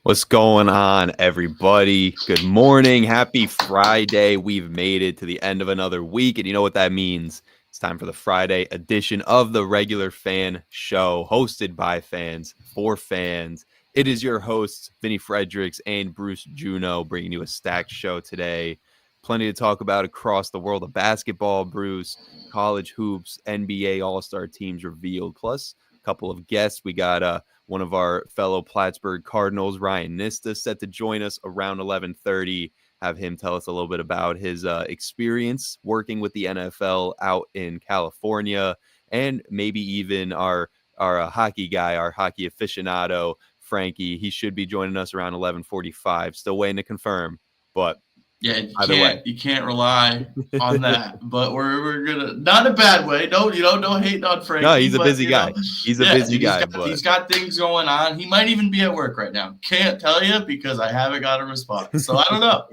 What's going on, everybody? Good morning. Happy Friday. We've made it to the end of another week, and you know what that means. It's time for the Friday edition of the Regular Fan Show, hosted by fans for fans. It is your hosts, Vinny Fredericks and Bruce Juno, bringing you a stacked show today. Plenty to talk about across the world of basketball, Bruce, college hoops, NBA All-Star teams revealed, plus a couple of guests. We got one of our fellow Plattsburgh Cardinals, Ryan Nista, set to join us around 11:30. Have him tell us a little bit about his experience working with the NFL out in California, and maybe even our hockey guy, our hockey aficionado, Frankie. He should be joining us around 11:45. Still waiting to confirm, but Yeah, either way, you can't rely on that. But we're gonna, not in a bad way. Don't hate on Frankie. No, he's a but, busy guy. He's a busy guy, but he's got things going on. He might even be at work right now. Can't tell you because I haven't got a response. So I don't know.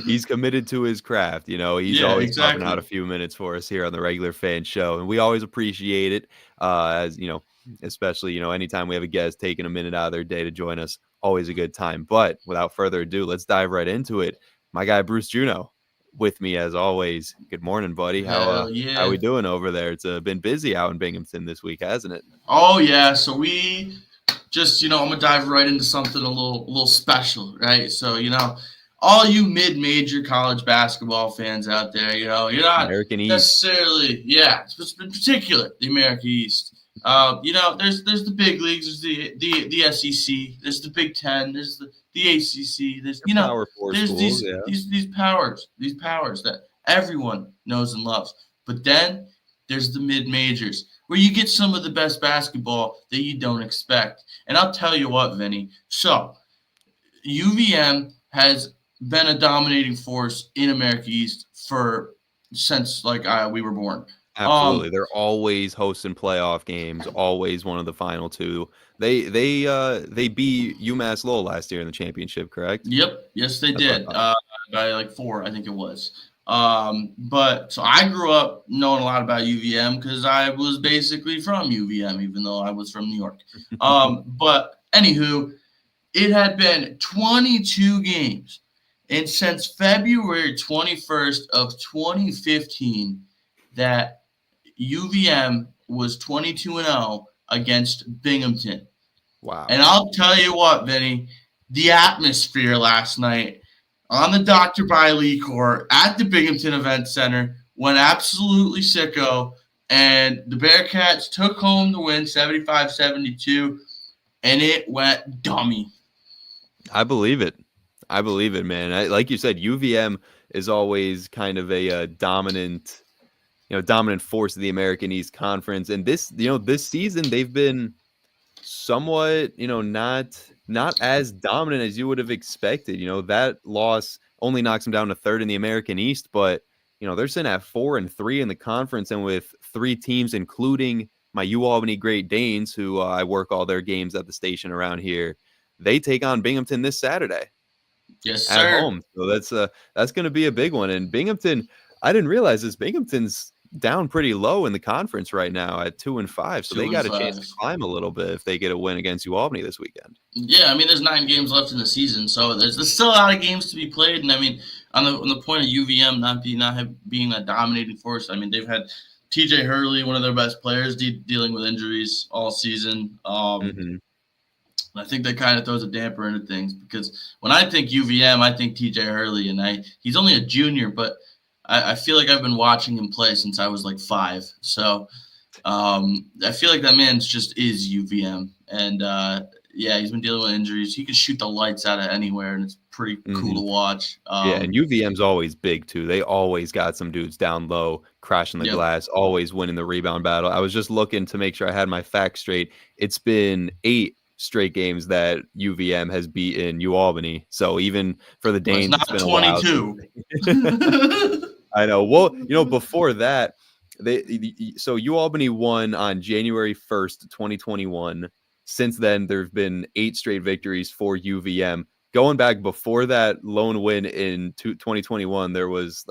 He's committed to his craft. You know, he's always carving out a few minutes for us here on the Regular Fan Show, and we always appreciate it. As you know, especially anytime we have a guest taking a minute out of their day to join us, always a good time. But without further ado, let's dive right into it. My guy Bruce Juno with me as always. Good morning, buddy. How we doing over there? It's been busy out in Binghamton this week, hasn't it? Oh yeah. So we just I'm gonna dive right into something a little special, right? So all you mid-major college basketball fans out there, you're not American necessarily, in particular the American East. There's the big leagues, there's the SEC, there's the Big Ten, there's the ACC, there's Power Four there's schools, these powers that everyone knows and loves. But then there's the mid-majors where you get some of the best basketball that you don't expect. And I'll tell you what, Vinny. So UVM has been a dominating force in America East since we were born. Absolutely. They're always hosting playoff games, always one of the final two. They beat UMass Lowell last year in the championship, correct? Yep. Yes, they did. By 4, I think it was. But so I grew up knowing a lot about UVM because I was basically from UVM, even though I was from New York. But anywho, it had been 22 games. And since February 21st of 2015, that UVM was 22-0 against Binghamton. Wow. And I'll tell you what, Vinny, the atmosphere last night on the Dr. Biley court at the Binghamton Event Center went absolutely sicko. And the Bearcats took home the win 75-72, and it went dummy. I believe it, man. Like you said, UVM is always kind of a dominant force of the American East Conference. And this season they've been somewhat, not as dominant as you would have expected. That loss only knocks them down to third in the American East, but they're sitting at 4-3 in the conference, and with 3 teams, including my UAlbany Great Danes, who I work all their games at the station around here. They take on Binghamton this Saturday. Yes, at sir. home. So that's going to be a big one. And Binghamton, I didn't realize this. Binghamton's down pretty low in the conference right now at 2-5. So they got a chance to climb a little bit if they get a win against UAlbany this weekend. Yeah, I mean, there's 9 games left in the season, so there's still a lot of games to be played. And I mean, on the point of UVM not being a dominating force, I mean, they've had TJ Hurley, one of their best players, dealing with injuries all season. I think that kind of throws a damper into things because when I think UVM, I think TJ Hurley, and he's only a junior, but I feel like I've been watching him play since I was 5. So I feel like that man just is UVM. And he's been dealing with injuries. He can shoot the lights out of anywhere, and it's pretty cool to watch. And UVM's always big too. They always got some dudes down low, crashing the glass, always winning the rebound battle. I was just looking to make sure I had my facts straight. It's been 8 straight games that UVM has beaten UAlbany. So even for the Danes, it's been 22. I know. Well, before that, so UAlbany won on January 1st, 2021. Since then, there have been 8 straight victories for UVM. Going back before that lone win in 2021, there was,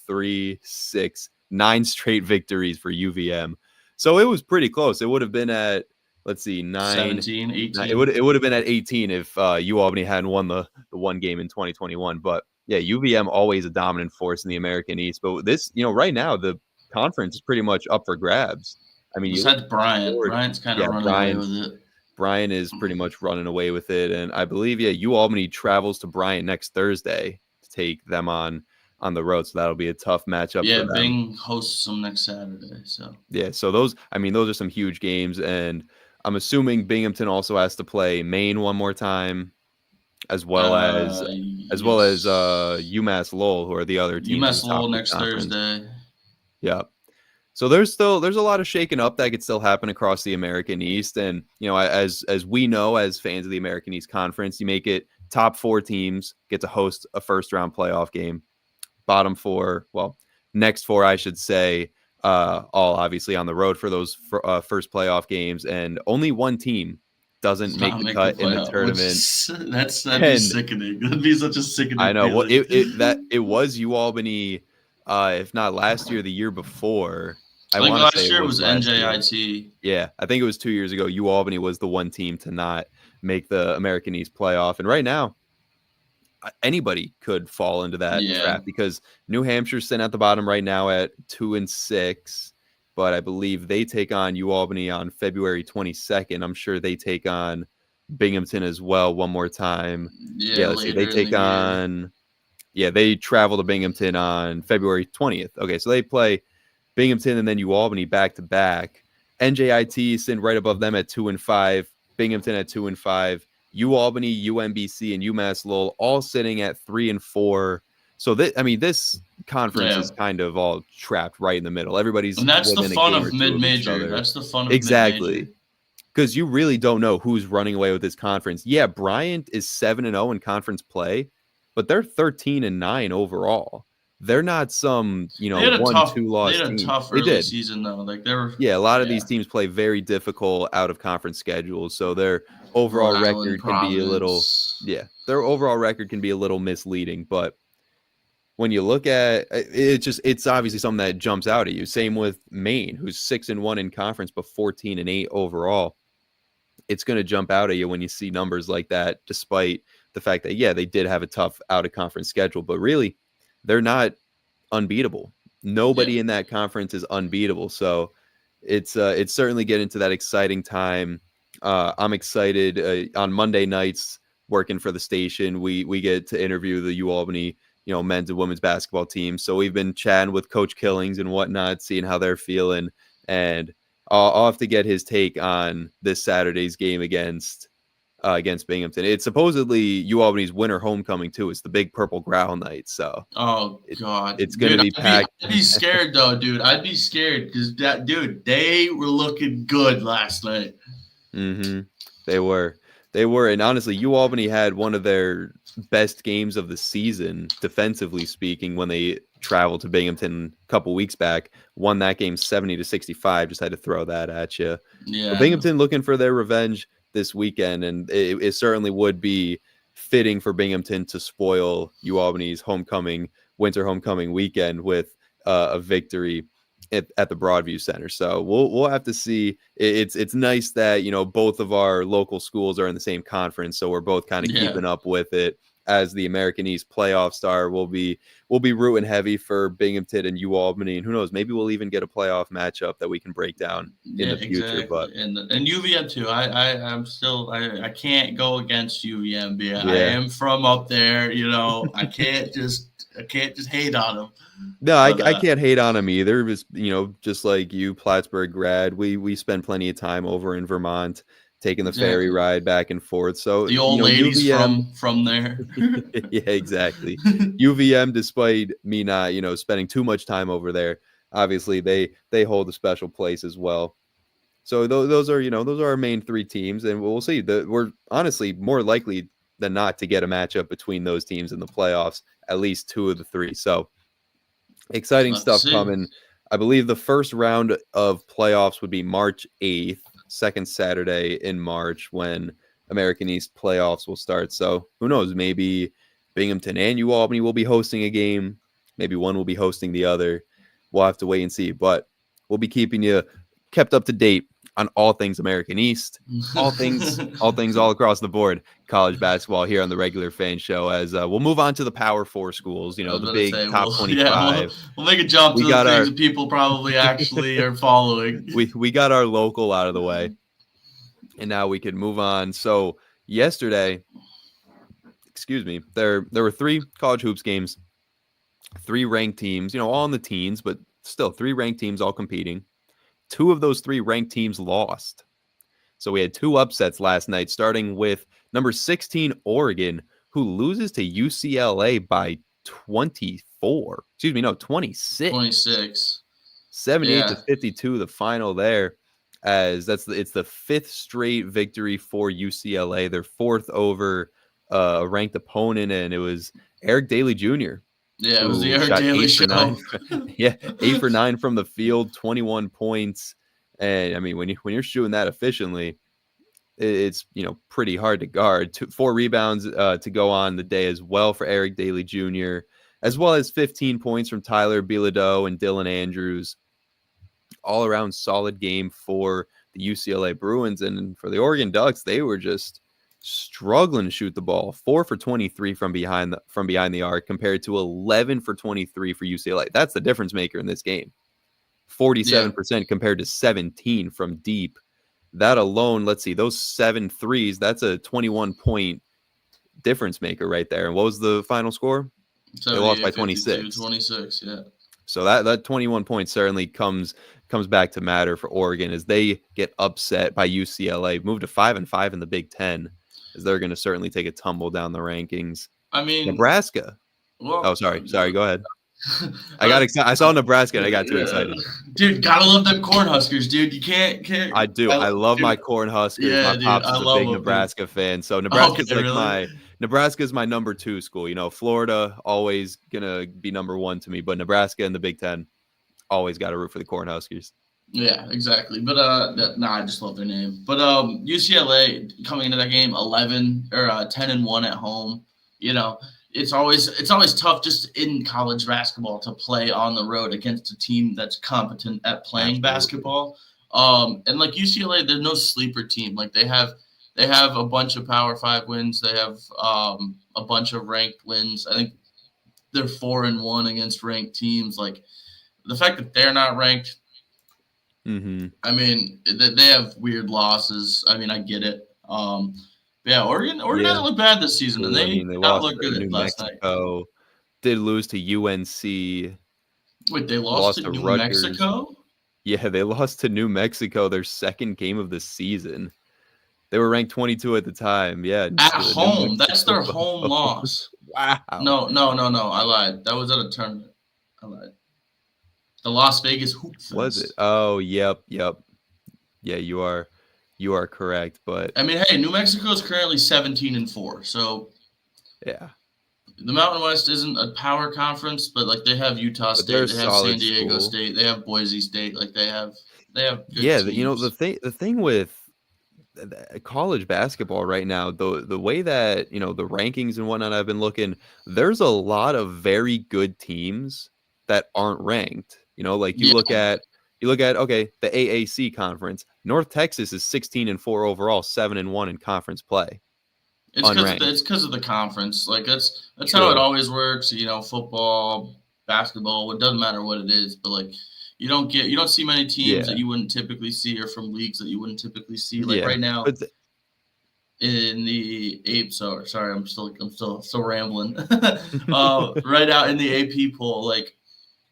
3, 6, 9 straight victories for UVM. So it was pretty close. It would have been at let's see, 17, 18. It would have been at 18 if U Albany hadn't won the one game in 2021. But yeah, UVM always a dominant force in the American East. But this, right now the conference is pretty much up for grabs. I mean, you look Besides Bryant. forward, Bryant's kind of running away with it. Brian is pretty much running away with it. And I believe, U Albany travels to Bryant next Thursday to take them on the road. So that'll be a tough matchup for them. Bing hosts them next Saturday. So yeah, so those are some huge games. And I'm assuming Binghamton also has to play Maine one more time, as well as UMass Lowell, who are the other teams. UMass Lowell next Thursday. Yeah. So there's a lot of shaking up that could still happen across the American East. And, as we know, as fans of the American East Conference, you make it top 4 teams get to host a first round playoff game. Bottom 4, next 4, I should say, all obviously on the road for those first playoff games. And only one team doesn't make the cut in the tournament. That'd be sickening. That'd be such a sickening. I know. Well, it was UAlbany, if not last year, the year before. I think last year was NJIT. Yeah, I think it was 2 years ago. UAlbany was the one team to not make the American East playoff. And right now, anybody could fall into that trap because New Hampshire's sitting at the bottom right now at 2-6. But I believe they take on UAlbany on February 22nd. I'm sure they take on Binghamton as well one more time. Yeah, let's see. They take on... Yeah, they travel to Binghamton on February 20th. Okay, so they play Binghamton and then UAlbany back-to-back. NJIT is sitting right above them at 2-5. Binghamton at 2-5. UAlbany, UMBC, and UMass Lowell all sitting at 3-4. So this conference is kind of all trapped right in the middle. Everybody's and that's the fun of mid-major. That's the fun of exactly because you really don't know who's running away with this conference. Yeah, Bryant is 7-0 in conference play, but they're 13-9 overall. They're not some 1-2 loss. They had a tough early season though. Like a lot of these teams play very difficult out of conference schedules, so their overall record can be a little Their overall record can be a little misleading, but when you look at it, it's obviously something that jumps out at you. Same with Maine, who's 6-1 in conference, but 14-8 overall. It's going to jump out at you when you see numbers like that, despite the fact that, they did have a tough out of conference schedule, but really they're not unbeatable. Nobody in that conference is unbeatable. So it's certainly getting to that exciting time. I'm excited on Monday nights working for the station. We get to interview the UAlbany men's and women's basketball team. So we've been chatting with Coach Killings and whatnot, seeing how they're feeling. And I'll have to get his take on this Saturday's game against Binghamton. It's supposedly UAlbany's winter homecoming too. It's the big Purple Growl night. So God, it's going to be packed. I'd be scared though, dude. I'd be scared because they were looking good last night. Mm-hmm. They were, and honestly, UAlbany had one of their best games of the season, defensively speaking, when they traveled to Binghamton a couple weeks back. Won that game 70-65. Just had to throw that at you. Yeah, but Binghamton looking for their revenge this weekend, and it certainly would be fitting for Binghamton to spoil UAlbany's winter homecoming weekend with a victory at the Broadview Center. So we'll have to see. It's nice that both of our local schools are in the same conference, so we're both kind of keeping up with it. As the American East playoff star, we'll be rooting heavy for Binghamton and UAlbany, and who knows, maybe we'll even get a playoff matchup that we can break down in the future. Exactly. But and UVM too. I can't go against UVM. I am from up there. I can't just hate on them. No, I can't hate on them either. It's, just like you, Plattsburgh grad, we spend plenty of time over in Vermont, taking the ferry ride back and forth. So the old ladies from there. Yeah, exactly. UVM, despite me not, spending too much time over there, obviously they hold a special place as well. So those are our main 3 teams, and we'll see. We're honestly more likely than not to get a matchup between those teams in the playoffs, at least 2 of the 3. So exciting stuff coming. I believe the first round of playoffs would be March 8th. Second Saturday in March when American East playoffs will start. So who knows? Maybe Binghamton and UAlbany will be hosting a game. Maybe one will be hosting the other. We'll have to wait and see. But we'll be keeping you kept up to date on all things American East, all things all across the board, college basketball here on the Regular Fan Show. As we'll move on to the Power 4 schools, I was the about to big say, top well, 25. Yeah, we'll make a jump We to the got things our- that people probably actually are following. We got our local out of the way, and now we can move on. So yesterday, there were 3 college hoops games, 3 ranked teams, all in the teens, but still 3 ranked teams all competing. 2 of those 3 ranked teams lost. So we had 2 upsets last night, starting with number 16 Oregon, who loses to UCLA by 24. 26. 26. 78 to 52, the final there, as it's the 5th straight victory for UCLA. Their 4th over a ranked opponent, and it was Eric Daly Jr. Yeah, it was the who Eric shot Daly 8 for show. 9. Yeah, 8 for 9 from the field, 21 points. And I mean, when you're shooting that efficiently, it's pretty hard to guard. 4 rebounds to go on the day as well for Eric Daly Jr., as well as 15 points from Tyler Bilodeau and Dylan Andrews. All around solid game for the UCLA Bruins. And for the Oregon Ducks, they were just struggling to shoot the ball. 4 for 23 from behind the arc compared to 11 for 23 for UCLA. That's the difference maker in this game. 47% compared to 17 from deep. That alone, let's see, those 7 threes, that's a 21-point difference maker right there. And what was the final score? They lost by 26. 26, yeah. So that 21 points certainly comes back to matter for Oregon as they get upset by UCLA, move to 5-5 in the Big Ten, as they're going to certainly take a tumble down the rankings. I mean, Nebraska. Well, sorry, go ahead. I got excited. I saw Nebraska and I got too excited. Dude, gotta love them Cornhuskers, dude. You can't. I do. I love my Cornhuskers. Yeah, my dude, pops is a big them, Nebraska fan. So Nebraska's really? Nebraska's my number 2 school. Florida always gonna be number 1 to me, but Nebraska in the Big Ten, always got to root for the Cornhuskers. Yeah, exactly. But I just love their name. But UCLA coming into that game 10-1 at home. It's always tough just in college basketball to play on the road against a team that's competent at playing basketball. And like UCLA, there's no sleeper team. Like they have a bunch of Power 5 wins. They have a bunch of ranked wins. I think they're 4-1 against ranked teams. Like the fact that they're not ranked. Mm-hmm. I mean, they have weird losses. I mean, I get it. Yeah, Oregon hasn't looked bad this season, and they look good New last Mexico. night. Did lose to UNC. Wait, they lost to New Rutgers. Mexico? Yeah, they lost to New Mexico, their second game of the season. They were ranked 22 at the time. Yeah, at home. That's their home loss. Wow. No. I lied. That was at a tournament. I lied. The Las Vegas Hoop Fest. Was it? Oh, yep. Yeah, you are correct. But I mean, hey, New Mexico is currently 17-4. So yeah, the Mountain West isn't a power conference, but like they have Utah State, they have San Diego State, they have Boise State, like they have good teams. The thing with college basketball right now, the way that the rankings and whatnot I've been looking, there's a lot of very good teams that aren't ranked. Like you look at okay, the AAC conference. North Texas is 16-4 overall, 7-1 in conference play. It's because of the conference. Like that's how it always works. Football, basketball, it doesn't matter what it is, but like you don't see many teams that you wouldn't typically see, or from leagues that you wouldn't typically see. Like right now in the AP. Sorry, I'm still rambling. Right out in the AP poll, like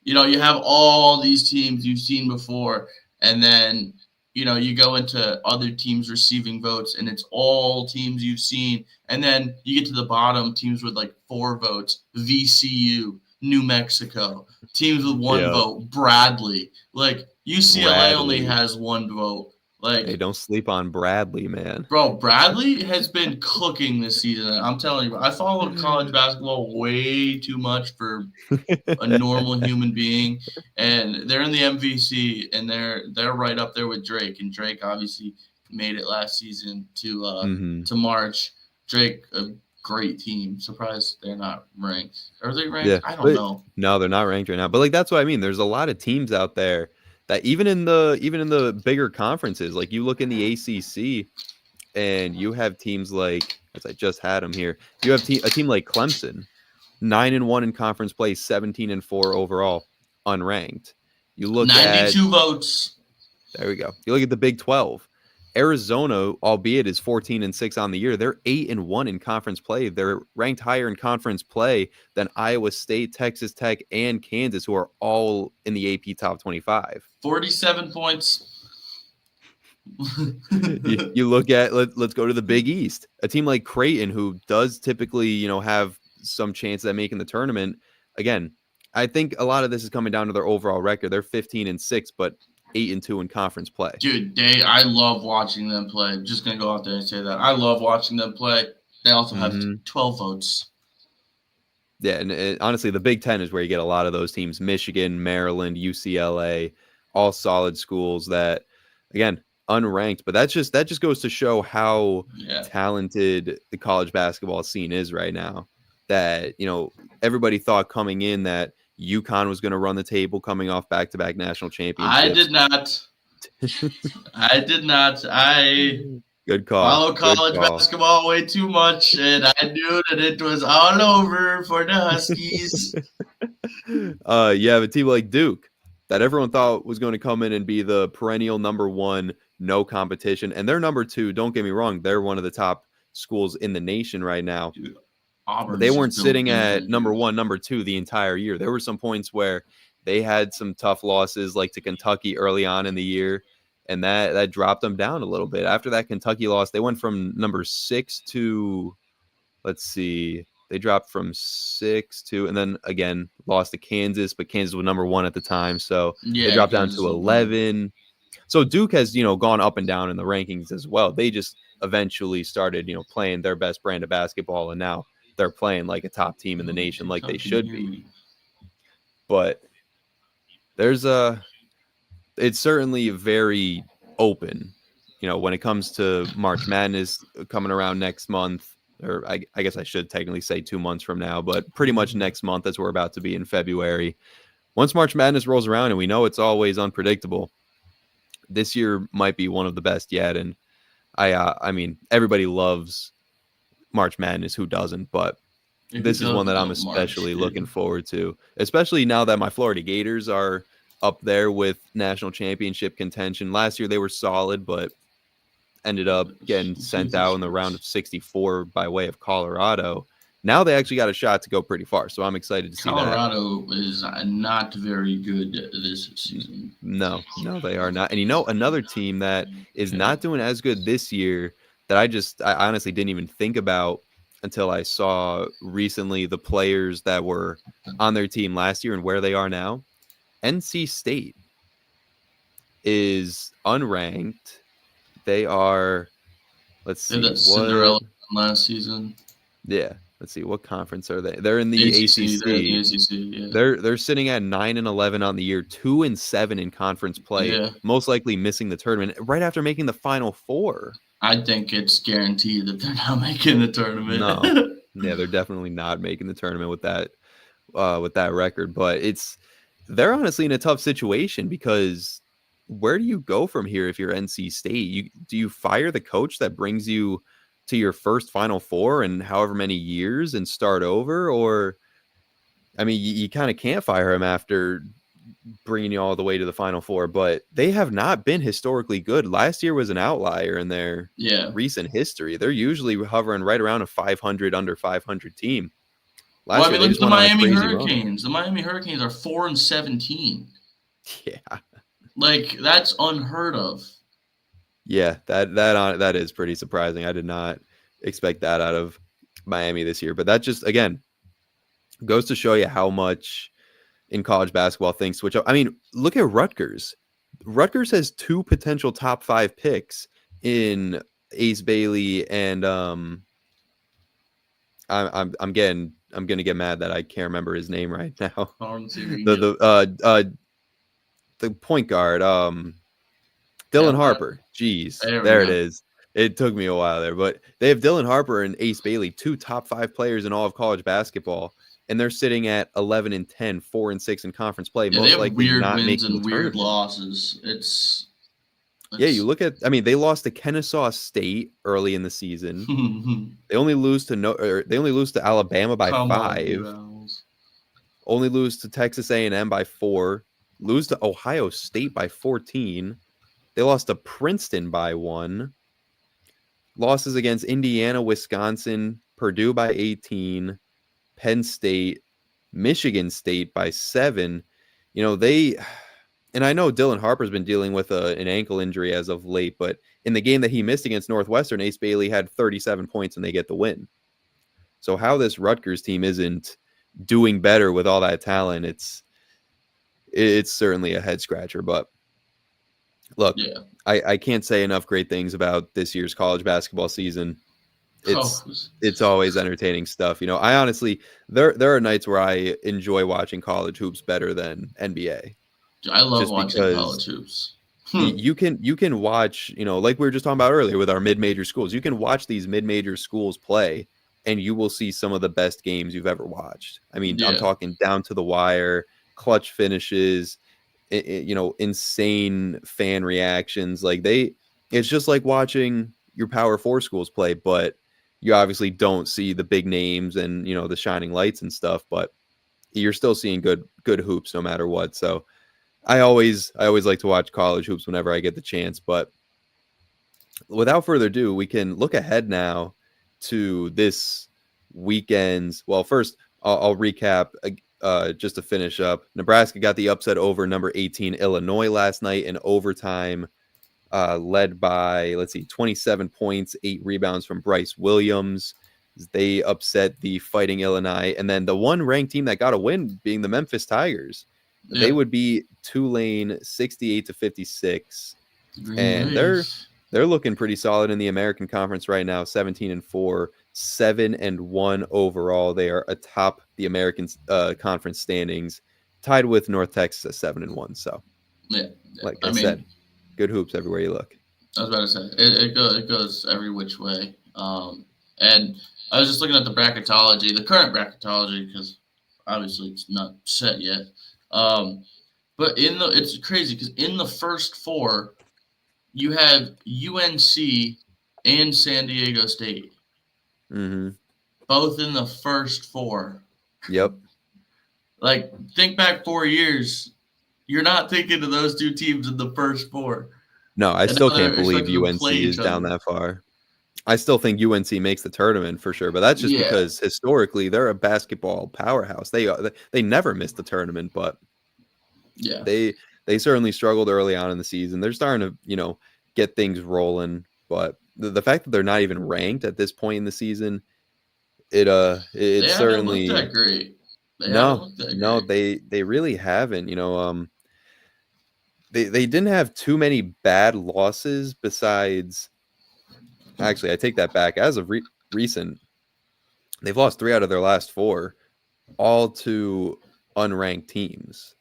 you have all these teams you've seen before, and then you go into other teams receiving votes, and it's all teams you've seen. And then you get to the bottom, teams with like 4 votes, VCU, New Mexico, teams with 1 vote, Bradley. Like UCLA only has 1 vote. Like, hey, don't sleep on Bradley, man. Bro, Bradley has been cooking this season. I'm telling you, I followed college basketball way too much for a normal human being. And they're in the MVC, and they're right up there with Drake. And Drake obviously made it last season to March. Drake, a great team. Surprised they're not ranked. Are they ranked? Yeah, I don't know. No, they're not ranked right now. But like that's what I mean. There's a lot of teams out there that even in the bigger conferences, like you look in the ACC, and you have teams like, as I just had them here, you have a team like Clemson, 9-1 in conference play, 17-4 overall, unranked. You look at 92 votes. There we go. You look at the Big 12. Arizona, albeit is 14-6 on the year, they're 8-1 in conference play. They're ranked higher in conference play than Iowa State, Texas Tech, and Kansas, who are all in the AP top 25. 47 points. you look at let's go to the Big East. A team like Creighton, who does typically, have some chance at making the tournament. Again, I think a lot of this is coming down to their overall record. They're 15-6, but 8-2 in conference play. Dude, I love watching them play. I'm just gonna go out there and say that. I love watching them play. They also have 12 votes. Yeah, and honestly, the Big Ten is where you get a lot of those teams. Michigan, Maryland, UCLA, all solid schools that, again, unranked. But that just goes to show how talented the college basketball scene is right now. That, everybody thought coming in that UConn was going to run the table coming off back-to-back national championships. I did not. Good call. Follow college basketball way too much, and I knew that it was all over for the Huskies. You have a team like Duke that everyone thought was going to come in and be the perennial number one, no competition. And they're number two. Don't get me wrong. They're one of the top schools in the nation right now. Dude, they weren't sitting at number one, number two the entire year. There were some points where they had some tough losses, like to Kentucky early on in the year, and that dropped them down a little bit. After that Kentucky loss, they went from number 6 to, they dropped from 6 to, and then again lost to Kansas, but Kansas was number 1 at the time, so they dropped down to 11. So Duke has, gone up and down in the rankings as well. They just eventually started, playing their best brand of basketball, and now they're playing like a top team in the nation, like they should be. But it's certainly very open, when it comes to March Madness coming around next month, or I guess I should technically say 2 months from now, but pretty much next month, as we're about to be in February. Once March Madness rolls around, and we know it's always unpredictable, this year might be one of the best yet. And I mean, everybody loves March Madness. Who doesn't? But this is one that I'm especially looking forward to, especially now that my Florida Gators are up there with national championship contention. Last year they were solid, but ended up getting sent out in the round of 64 by way of Colorado. Now they actually got a shot to go pretty far, so I'm excited to see that. Colorado is not very good this season. No, they are not. And another team that is not doing as good this year that I honestly didn't even think about until I saw recently the players that were on their team last year and where they are now. NC State is unranked. They are, let's see, that Cinderella last season. Yeah, let's see, what conference are they? They're in the ACC. They're in the ACC. Yeah. They're sitting at 9-11 on the year, 2-7 in conference play. Yeah. Most likely missing the tournament right after making the Final Four. I think it's guaranteed that they're not making the tournament. No, yeah, they're definitely not making the tournament with that record. But they're honestly in a tough situation, because where do you go from here if you're NC State? Do you fire the coach that brings you to your first Final Four in however many years and start over? Or, I mean, you kind of can't fire him after bringing you all the way to the Final Four, but they have not been historically good. Last year was an outlier in their recent history. They're usually hovering right around a 500, under 500 team. Look at the Miami Hurricanes. The Miami Hurricanes are 4-17. Yeah. Like, that's unheard of. Yeah, that is pretty surprising. I did not expect that out of Miami this year, but that just, again, goes to show you how much in college basketball things switch up. I mean, look at Rutgers. Rutgers has 2 potential top 5 picks in Ace Bailey and I'm gonna get mad that I can't remember his name right now. The point guard, Dylan Harper. Jeez, there it is. It took me a while there, but they have Dylan Harper and Ace Bailey, 2 top 5 players in all of college basketball, and they're sitting at 11-10, 4-6 in conference play, Yeah, they most have likely weird not wins making and the weird tournament. losses. Yeah, you look at, I mean, they lost to Kennesaw State early in the season. They only lose to Alabama by Come on, 5. Blue Owls. Only lose to Texas A&M by 4. Lose to Ohio State by 14. They lost to Princeton by 1. Losses against Indiana, Wisconsin, Purdue by 18, Penn State, Michigan State by 7. You know, and I know Dylan Harper's been dealing with an ankle injury as of late, but in the game that he missed against Northwestern, Ace Bailey had 37 points and they get the win. So how this Rutgers team isn't doing better with all that talent, it's certainly a head scratcher. But look, Yeah. I can't say enough great things about this year's college basketball season. It's always entertaining stuff. You know, I honestly, there are nights where I enjoy watching college hoops better than NBA. I love just watching because college hoops. you can watch, you know, like we were just talking about earlier with our mid-major schools. You can watch these mid-major schools play, and you will see some of the best games you've ever watched. I mean, I'm talking down to the wire, clutch finishes, you know, insane fan reactions. Like it's just like watching your Power 4 schools play, but you obviously don't see the big names and, you know, the shining lights and stuff, but you're still seeing good hoops no matter what. So I always like to watch college hoops whenever I get the chance. But without further ado, we can look ahead now to this weekend's. Well, first I'll recap just to finish up. Nebraska got the upset over number 18 Illinois last night in overtime, led by 27 points, 8 rebounds from Bryce Williams. They upset the Fighting Illini, and then the one ranked team that got a win being the Memphis Tigers. Yeah. They would be Tulane 68-56, and they're looking pretty solid in the American Conference right now. 17-4, 7-1 overall. They are atop the American Conference standings, tied with North Texas at 7-1. So, like I said, good hoops everywhere you look. I was about to say it goes every which way. And I was just looking at the bracketology, the current bracketology, because obviously it's not set yet. But it's crazy because in the first 4, you have UNC and San Diego State. Mm-hmm. Both in the first 4. Yep. Like, think back 4 years. You're not thinking of those 2 teams in the first 4. No, I still can't believe UNC is down that far. I still think UNC makes the tournament for sure, but that's just because historically they're a basketball powerhouse. They never missed the tournament, but they certainly struggled early on in the season. They're starting to, you know, get things rolling, but the fact that they're not even ranked at this point in the season, it certainly haven't looked that great. No, they really haven't. You know, they didn't have too many bad losses besides. Actually, I take that back. As of recent, they've lost 3 out of their last 4, all to unranked teams.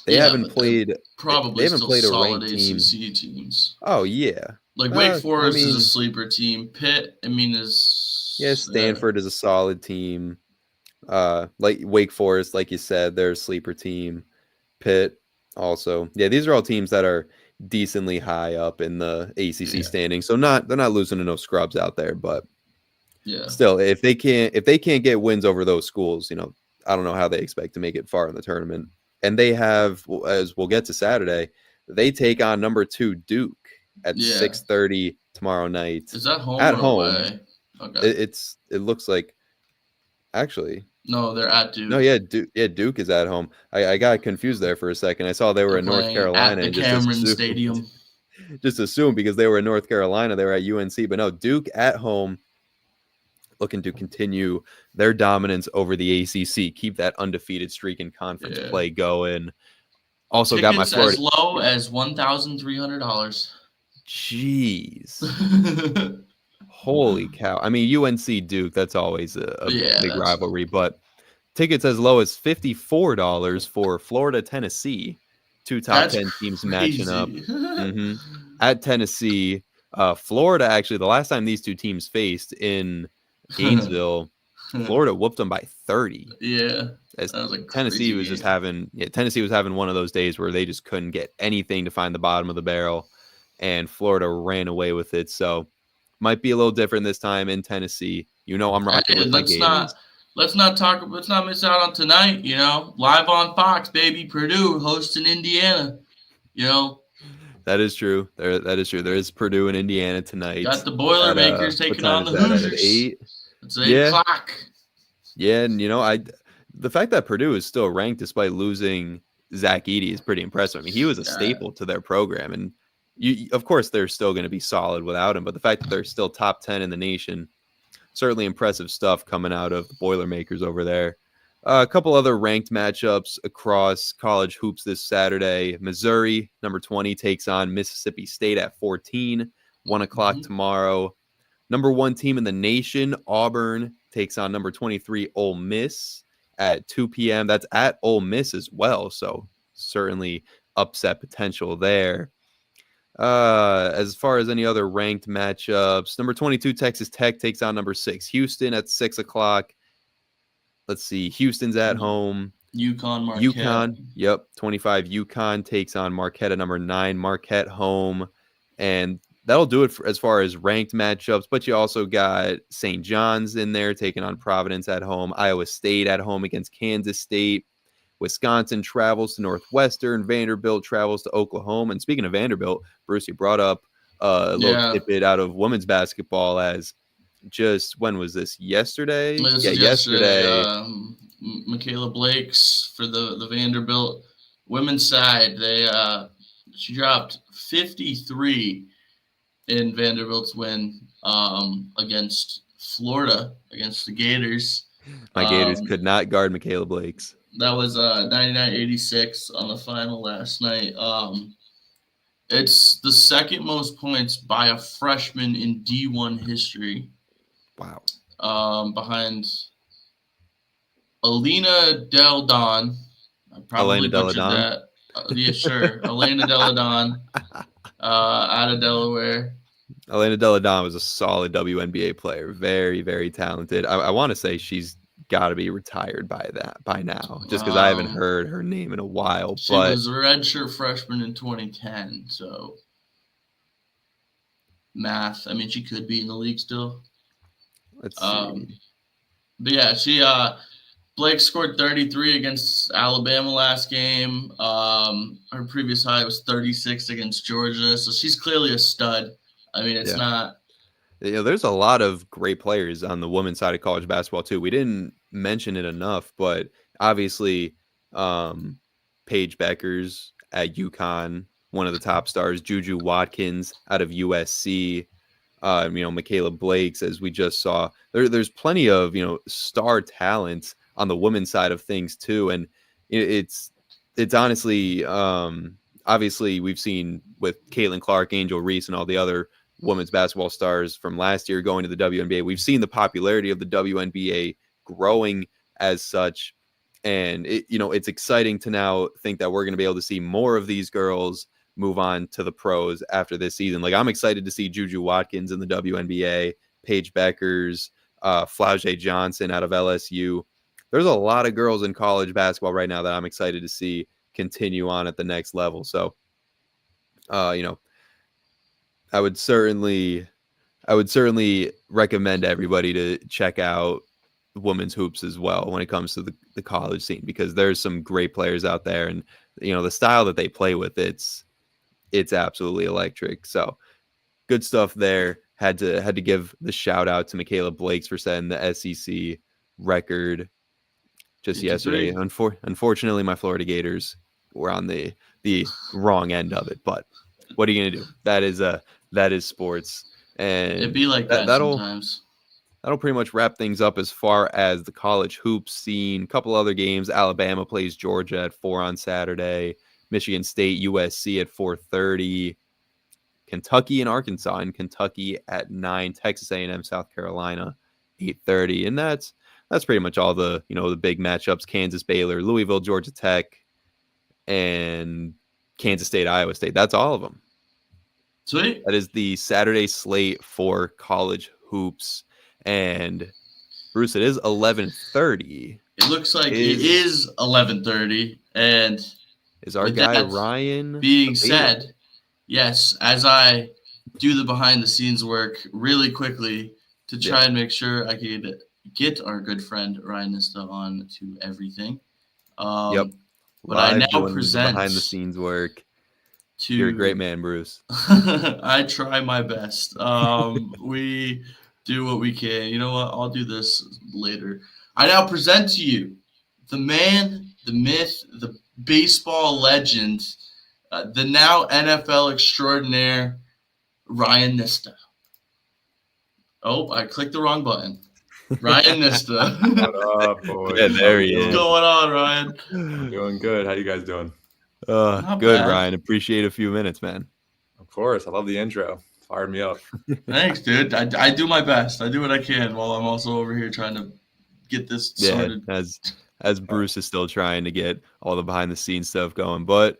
They haven't played. Probably they haven't played a ranked team. ACC teams. Oh yeah, like Wake Forest is a sleeper team. Pitt, is Stanford is a solid team. Like Wake Forest, like you said, they're a sleeper team. Pitt also, these are all teams that are decently high up in the ACC standing, so they're not losing to no scrubs out there, but still, if they can't get wins over those schools, you know, I don't know how they expect to make it far in the tournament. And they have, as we'll get to Saturday, they take on number 2 Duke at 6:30 tomorrow night. Is that home? At home. Away? Okay. It looks like, actually. No, they're at Duke. No, Duke is at home. I got confused there for a second. I saw they were in North Carolina. At the Cameron Stadium. Just assumed because they were in North Carolina, they were at UNC. But no, Duke at home, looking to continue their dominance over the ACC, keep that undefeated streak in conference play going. Also Tickets got my Florida as low as $1,300. Jeez. Holy cow. I mean, UNC Duke, that's always a big rivalry, but tickets as low as $54 for Florida, Tennessee, 2 top 10 teams matching up. At Tennessee. Florida, actually, the last time these 2 teams faced in Gainesville, Florida whooped them by 30. Yeah, As that was a Tennessee crazy was game. just having Tennessee was having one of those days where they just couldn't get anything to find the bottom of the barrel, and Florida ran away with it. So might be a little different this time in Tennessee. I'm rocking Hey, with my Gators. let's not miss out on tonight. Live on Fox, baby. Purdue hosting Indiana. You know, That is true. That is true. There is Purdue and Indiana tonight. got the Boilermakers What taking time on is the that? At Hoosiers. 8? It's 8 Yeah. o'clock. Yeah, and the fact that Purdue is still ranked despite losing Zach Edey is pretty impressive. I mean, he was a staple to their program, and of course they're still going to be solid without him. But the fact that they're still top 10 in the nation, certainly impressive stuff coming out of the Boilermakers over there. A couple other ranked matchups across college hoops this Saturday. Missouri, number 20, takes on Mississippi State at 14, 1 o'clock tomorrow. Number 1 team in the nation, Auburn, takes on number 23, Ole Miss at 2 p.m. That's at Ole Miss as well, so certainly upset potential there. As far as any other ranked matchups, number 22, Texas Tech, takes on number 6, Houston at 6 o'clock. Let's see. Houston's at home. Marquette. Yep. 25. UConn takes on Marquette at number 9. Marquette home. And that'll do it as far as ranked matchups. But you also got St. John's in there taking on Providence at home. Iowa State at home against Kansas State. Wisconsin travels to Northwestern. Vanderbilt travels to Oklahoma. And speaking of Vanderbilt, Bruce, you brought up a little tidbit out of women's basketball as just when was this? Yesterday? Yesterday. Michaela Blakes for the Vanderbilt women's side. She dropped 53 in Vanderbilt's win against Florida, against the Gators. My Gators could not guard Michaela Blakes. That was 99-86 on the final last night. It's the second most points by a freshman in D1 history. Wow. Behind Alina Del Don. I probably butchered that. Yeah, sure. Elena Del Don out of Delaware. Elena Del Don was a solid WNBA player. Very, very talented. I want to say she's got to be retired by now, just because I haven't heard her name in a while. She was a redshirt freshman in 2010, so math. I mean, she could be in the league still. Let's see. But yeah, Blake scored 33 against Alabama last game. Her previous high was 36 against Georgia, so she's clearly a stud. I mean, it's not. There's a lot of great players on the women's side of college basketball too. We didn't mention it enough, but obviously, Paige Beckers at UConn, one of the top stars. Juju Watkins out of USC. Michaela Blakes, as we just saw. There's plenty of star talent on the women's side of things too, and it's honestly obviously we've seen with Caitlin Clark, Angel Reese, and all the other women's basketball stars from last year going to the WNBA. We've seen the popularity of the WNBA growing as such, and it's exciting to now think that we're going to be able to see more of these girls move on to the pros after this season. Like, I'm excited to see Juju Watkins in the WNBA, Paige Beckers, Flau'jae Johnson out of LSU. There's a lot of girls in college basketball right now that I'm excited to see continue on at the next level. So, I would certainly recommend everybody to check out women's hoops as well when it comes to the college scene, because there's some great players out there, and the style that they play with, it's absolutely electric. So good stuff there. Had to give the shout out to Michaela Blakes for setting the SEC record just yesterday. Unfortunately, my Florida Gators were on the wrong end of it, but what are you gonna do? That is sports, and it'd be like that sometimes. That'll pretty much wrap things up as far as the college hoops scene. Couple other games. Alabama plays Georgia at 4 on Saturday. Michigan State, USC at 4:30. Kentucky and Arkansas in Kentucky at 9. Texas A&M, South Carolina, 8:30. And that's pretty much all the the big matchups. Kansas, Baylor, Louisville, Georgia Tech, and Kansas State, Iowa State. That's all of them. Sweet. That is the Saturday slate for college hoops. And Bruce, it is 11:30. It looks like it is 11:30, and is our with guy that Ryan being available? said, yes, as I do the behind the scenes work really quickly to try and make sure I could get our good friend Ryan Nista on to everything. Yep. But I now doing present the behind the scenes work. to You're a great man, Bruce. I try my best. We do what we can. You know what? I'll do this later. I now present to you the man, the myth, the baseball legend, the now NFL extraordinaire, Ryan Nista. Oh, I clicked the wrong button. Ryan Nista. What up, boys? Yeah, there he What's is. going on, Ryan? Doing good. How you guys doing? Not Good, bad. Ryan. Appreciate a few minutes, man. Of course. I love the intro. Fired me up. Thanks, dude. I do my best. I do what I can while I'm also over here trying to get this sorted. As Bruce is still trying to get all the behind the scenes stuff going. But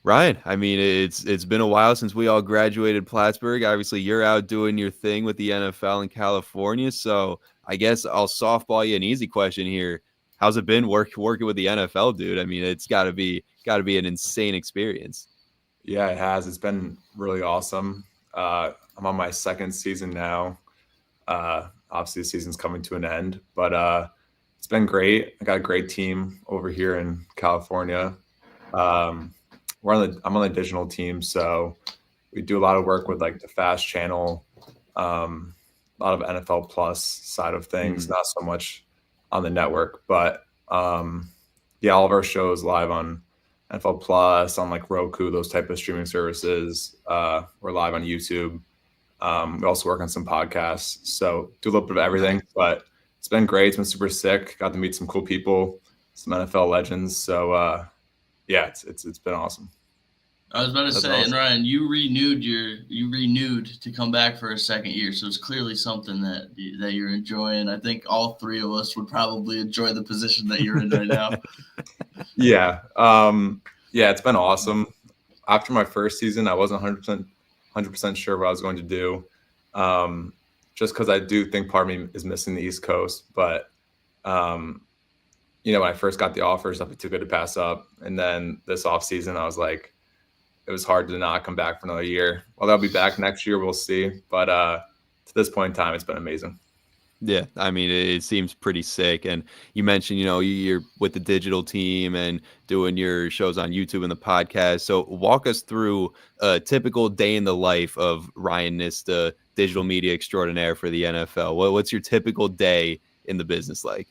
Ryan, I mean, it's been a while since we all graduated Plattsburgh. Obviously, you're out doing your thing with the NFL in California. So I guess I'll softball you an easy question here. How's it been working with the NFL, dude? I mean, it's got to be an insane experience. Yeah, it has. It's been really awesome. I'm on my second season now. Obviously, the season's coming to an end, but it's been great. I got a great team over here in California. I'm on the digital team, so we do a lot of work with like the Fast Channel, a lot of NFL Plus side of things, not so much on the network, but yeah, all of our shows live on NFL Plus, on like Roku, those type of streaming services. We're live on YouTube. We also work on some podcasts, so do a little bit of everything. But it's been great. It's been super sick. Got to meet some cool people, some NFL legends. So yeah, it's been awesome. I was about to say, awesome. and Ryan, you renewed to come back for a second year, so it's clearly something that you're enjoying. I think all three of us would probably enjoy the position that you're in right now. Yeah, yeah, it's been awesome. After my first season, I wasn't 100% sure what I was going to do, just because I do think part of me is missing the East Coast. But you know, when I first got the offers, I'd be too good to pass up. And then this off season, I was like, it was hard to not come back for another year. Well, I'll be back next year. We'll see. But to this point in time, it's been amazing. Yeah, I mean, it seems pretty sick. And you mentioned, you know, you're with the digital team and doing your shows on YouTube and the podcast. So walk us through a typical day in the life of Ryan Nista, digital media extraordinaire for the NFL. What's your typical day in the business like?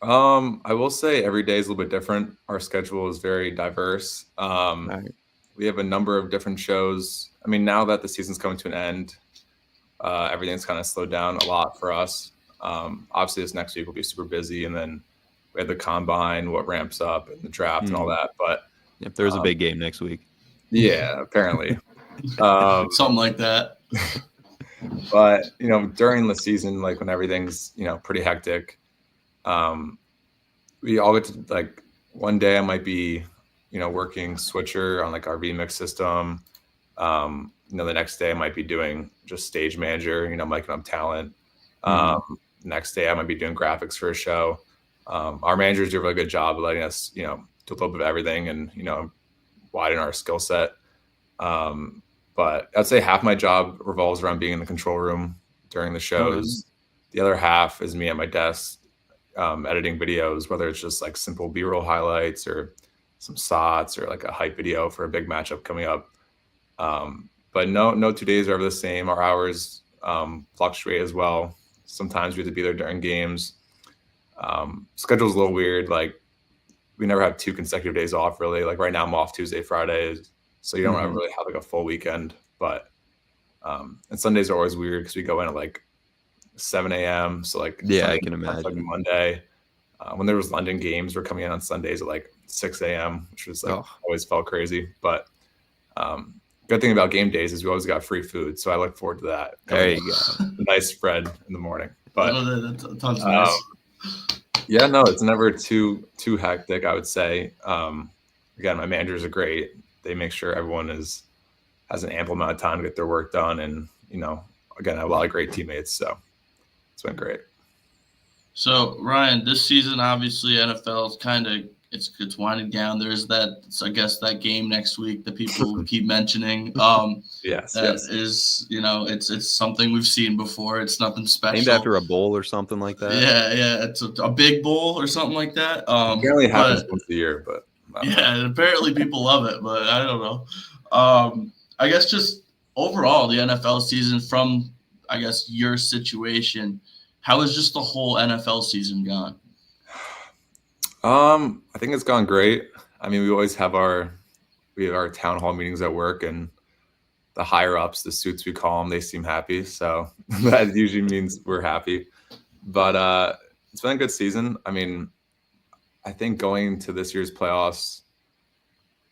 I will say every day is a little bit different. Our schedule is very diverse. Right. We have a number of different shows. I mean, now that the season's coming to an end, everything's kind of slowed down a lot for us. Obviously, this next week will be super busy, and then we have the combine, what ramps up, and the draft and all that. But If there's a big game next week. yeah, apparently. Something like that. But you know, during the season, like when everything's pretty hectic, we all get to like one day I might be working switcher on like our vMix system. The next day I might be doing just stage manager, miking up talent. Next day I might be doing graphics for a show. Our managers do a really good job of letting us, do a little bit of everything and, widen our skill set. But I'd say half my job revolves around being in the control room during the shows. The other half is me at my desk, editing videos, whether it's just like simple B-roll highlights or some SOTs or like a hype video for a big matchup coming up. But no 2 days are ever the same. Our hours fluctuate as well. Sometimes we have to be there during games. Schedule's a little weird. Like we never have 2 consecutive days off really. Like right now I'm off Tuesday, Fridays. So you don't really have like a full weekend. But and Sundays are always weird because we go in at like 7 a.m. So like yeah, I can imagine. Like Monday. When there was London games, we're coming in on Sundays at like 6 a.m., which was like always felt crazy. But good thing about game days is we always got free food, so I look forward to that. There you go. A nice spread in the morning. But that's nice. Yeah, no, it's never too hectic, I would say. Again, my managers are great. They make sure everyone has an ample amount of time to get their work done, and again, I have a lot of great teammates, so it's been great. So Ryan, this season obviously NFL is kind of it's winding down. There's that I guess that game next week that people keep mentioning. Yes, That yes. is, it's something we've seen before. It's nothing special. Named after a bowl or something like that. Yeah, it's a big bowl or something like that. Apparently it happens But once a year, but yeah, apparently people love it, but I don't know. I guess just overall the NFL season from I guess your situation, how has just the whole NFL season gone? I think it's gone great. I mean, we have our town hall meetings at work, and the higher ups, the suits we call them, they seem happy. So that usually means we're happy. But it's been a good season. I mean, I think going to this year's playoffs,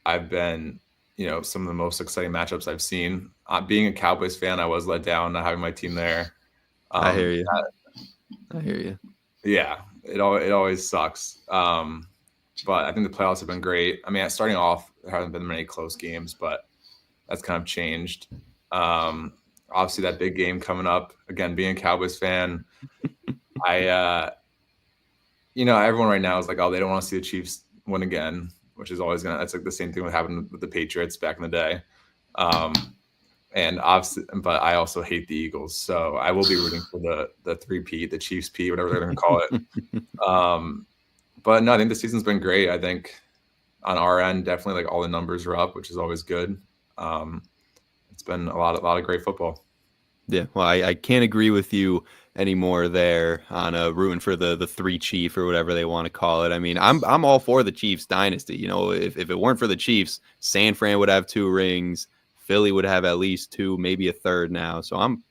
I've been, some of the most exciting matchups I've seen. Being a Cowboys fan, I was let down not having my team there. I hear you. I hear you. Yeah, it always sucks. But I think the playoffs have been great. I mean, starting off, there haven't been many close games, but that's kind of changed. Obviously, that big game coming up. Again, being a Cowboys fan, everyone right now is like, oh, they don't want to see the Chiefs win again, which is always that's like the same thing that happened with the Patriots back in the day. And obviously, but I also hate the Eagles, so I will be rooting for the 3P, the Chiefs P, whatever they're going to call it. But no, I think the season's been great. I think on our end, definitely like all the numbers are up, which is always good. It's been a lot of great football. Yeah, well, I can't agree with you anymore there on rooting for the 3 Chief or whatever they want to call it. I mean, I'm all for the Chiefs dynasty. If it weren't for the Chiefs, San Fran would have 2 rings. Philly would have at least 2, maybe a third now. So I'm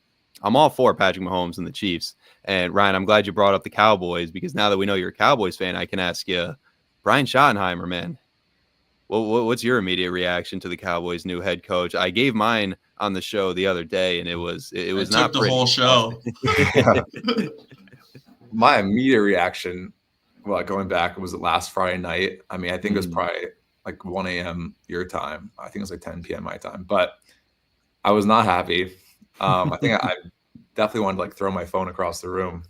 all for Patrick Mahomes and the Chiefs. And Ryan, I'm glad you brought up the Cowboys, because now that we know you're a Cowboys fan, I can ask you, Brian Schottenheimer, man, what's your immediate reaction to the Cowboys' new head coach? I gave mine on the show the other day, and it was not the pretty. Whole show. My immediate reaction, going back, was last Friday night. I mean, I think it was probably like 1 a.m. your time. I think it was like 10 p.m. my time, but I was not happy. I think I definitely wanted to like throw my phone across the room.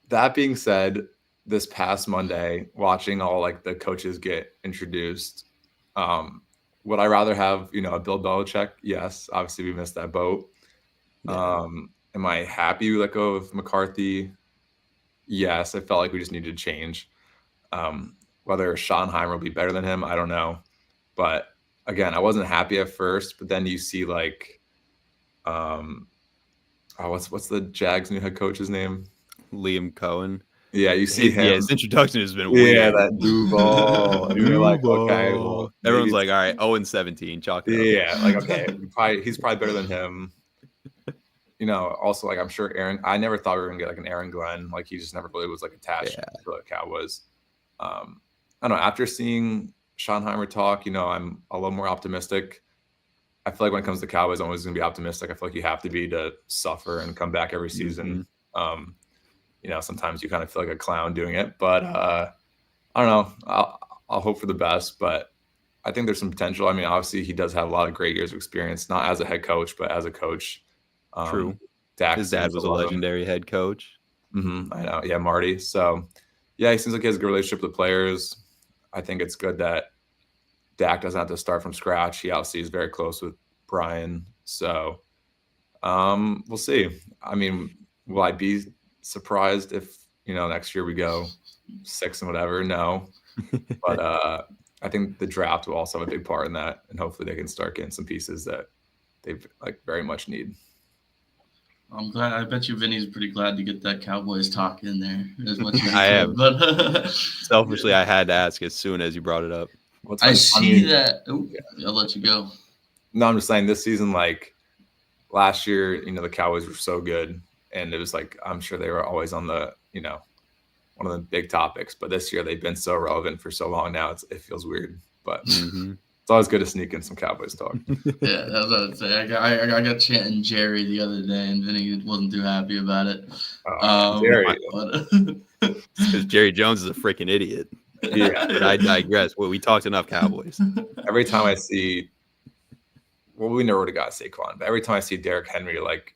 That being said, this past Monday, watching all like the coaches get introduced, would I rather have, a Bill Belichick? Yes, obviously we missed that boat. Yeah. Am I happy we let go of McCarthy? Yes, I felt like we just needed to change. Whether Schottenheimer will be better than him, I don't know. But again, I wasn't happy at first, but then you see like, what's the Jags new head coach's name? Liam Cohen. Yeah, you see him. Yeah, his introduction has been weird. Yeah, that Duval. And you're like, okay, well, everyone's like, all right, 0-17, chalk it up. Yeah, like, okay, he's probably better than him. Also, like, I'm sure I never thought we were gonna get like an Aaron Glenn. Like, he just never really was like attached to the Cowboys. I don't know. After seeing Schottenheimer talk, I'm a little more optimistic. I feel like when it comes to Cowboys, I'm always going to be optimistic. I feel like you have to be to suffer and come back every season. Mm-hmm. Sometimes you kind of feel like a clown doing it, but I don't know. I'll hope for the best, but I think there's some potential. I mean, obviously he does have a lot of great years of experience, not as a head coach, but as a coach. True. Dak, his dad was a legendary head coach. Mm-hmm. I know. Yeah, Marty. So yeah, he seems like he has a good relationship with the players. I think it's good that Dak doesn't have to start from scratch. He obviously is very close with Brian. So we'll see. I mean, will I be surprised if, next year we go 6 and whatever? No. But I think the draft will also have a big part in that. And hopefully they can start getting some pieces that they like very much need. I'm glad. I bet you Vinny's pretty glad to get that Cowboys talk in there as much as I am. But selfishly, I had to ask as soon as you brought it up. I see that. Ooh, yeah. I'll let you go. No, I'm just saying this season, like last year, the Cowboys were so good, and it was like I'm sure they were always on the, one of the big topics. But this year they've been so relevant for so long now, it feels weird. But it's always good to sneak in some Cowboys talk. Yeah, that's what I'd say. I got chanting Jerry the other day, and Vinny wasn't too happy about it. Jerry, because Jerry Jones is a freaking idiot. Yeah, but I digress. Well, we talked enough Cowboys. Every time I see, we never would have got Saquon, but every time I see Derrick Henry, like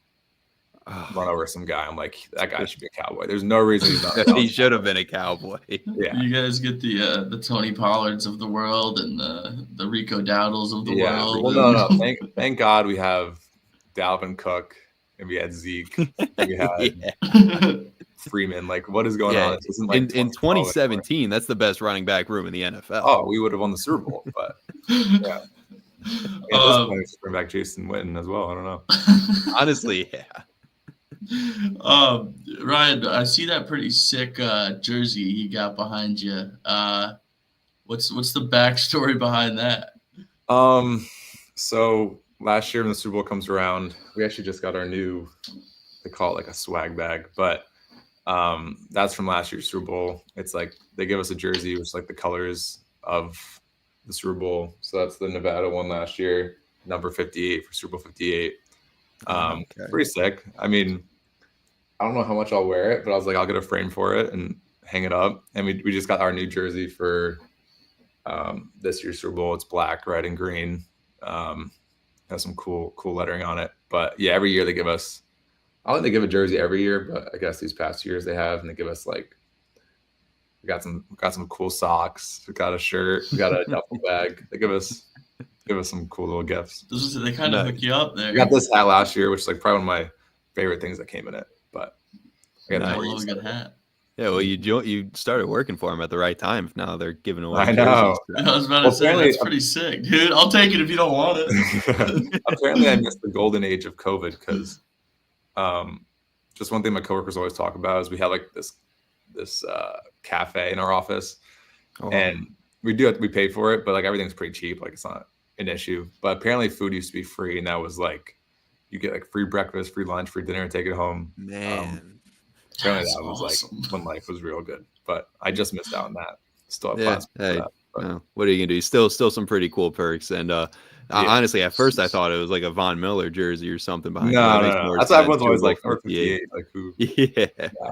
run over some guy. I'm like, that guy should be a Cowboy. There's no reason he's not. He should have been a Cowboy. Yeah. You guys get the Tony Pollards of the world and the Rico Dowdles of the world. Well, no. Thank God we have Dalvin Cook and we had Zeke. We had Freeman. Like, what is going on? This isn't like in 2017, that's the best running back room in the NFL. Oh, we would have won the Super Bowl, but yeah. Bring back Jason Witten as well. I don't know. Honestly, yeah. Ryan, I see that pretty sick jersey you got behind you. What's the backstory behind that? So last year when the Super Bowl comes around, we actually just got our new, they call it like a swag bag, but that's from last year's Super Bowl. It's like they give us a jersey which is like the colors of the Super Bowl. So that's the Nevada one last year, number 58 for Super Bowl 58. Pretty sick. I mean, I don't know how much I'll wear it, but I was like, I'll get a frame for it and hang it up. And we just got our new jersey for this year's Super Bowl. It's black, red, and green. Has some cool lettering on it. But yeah, every year they give us, I don't think they give a jersey every year, but I guess these past years they have, and they give us like, we got some cool socks, we got a shirt, we got a duffel bag. They give us some cool little gifts. They kind of hook you up there. We got this hat last year, which is like probably one of my favorite things that came in it. But I love a good hat. Yeah, well, you started working for them at the right time. Now they're giving away. I know. I was about to say that's pretty sick, dude. I'll take it if you don't want it. Apparently, I missed the golden age of COVID because, just one thing my coworkers always talk about is we have like this cafe in our office, and we pay for it, but like everything's pretty cheap. Like it's not an issue. But apparently, food used to be free, and that was like you get like free breakfast, free lunch, free dinner, and take it home. Man. Apparently that was awesome. Like when life was real good, but I just missed out on that. Still have plans for that, what are you gonna do? Still some pretty cool perks. And honestly, at first I thought it was like a Von Miller jersey or something behind. No. That's why everyone's always like 58. Like who? Yeah.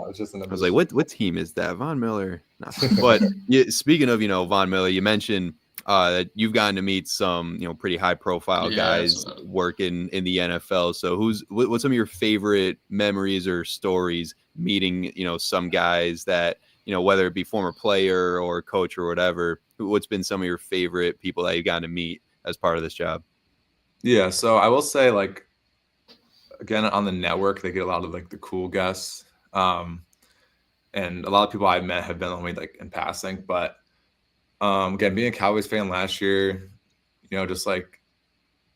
It's just I was like, what team is that? Von Miller. No. But speaking of Von Miller, you mentioned that you've gotten to meet some pretty high profile guys working in the NFL. So what's some of your favorite memories or stories meeting some guys that whether it be former player or coach or whatever? What's been some of your favorite people that you've gotten to meet as part of this job? Yeah, so I will say, like, again, on the network they get a lot of like the cool guests, and a lot of people I've met have been only like in passing, but again, being a Cowboys fan last year, just like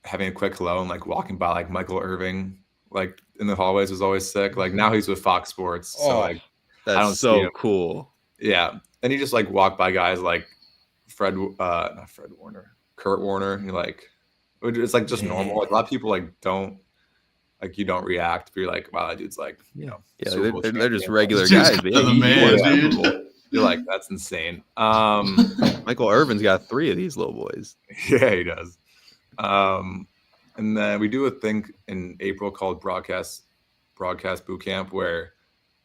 having a quick hello and like walking by like Michael Irving like in the hallways was always sick. Like now he's with Fox Sports, so like that's so cool. Yeah, and he just like walked by guys like Kurt Warner. You're like, it's like just normal. Like a lot of people like don't like you don't react, but you're like, wow, that dude's like they're just regular guys. Dude. You're like, that's insane. Michael Irvin's got 3 of these little boys. Yeah, he does. And then we do a thing in April called broadcast boot camp, where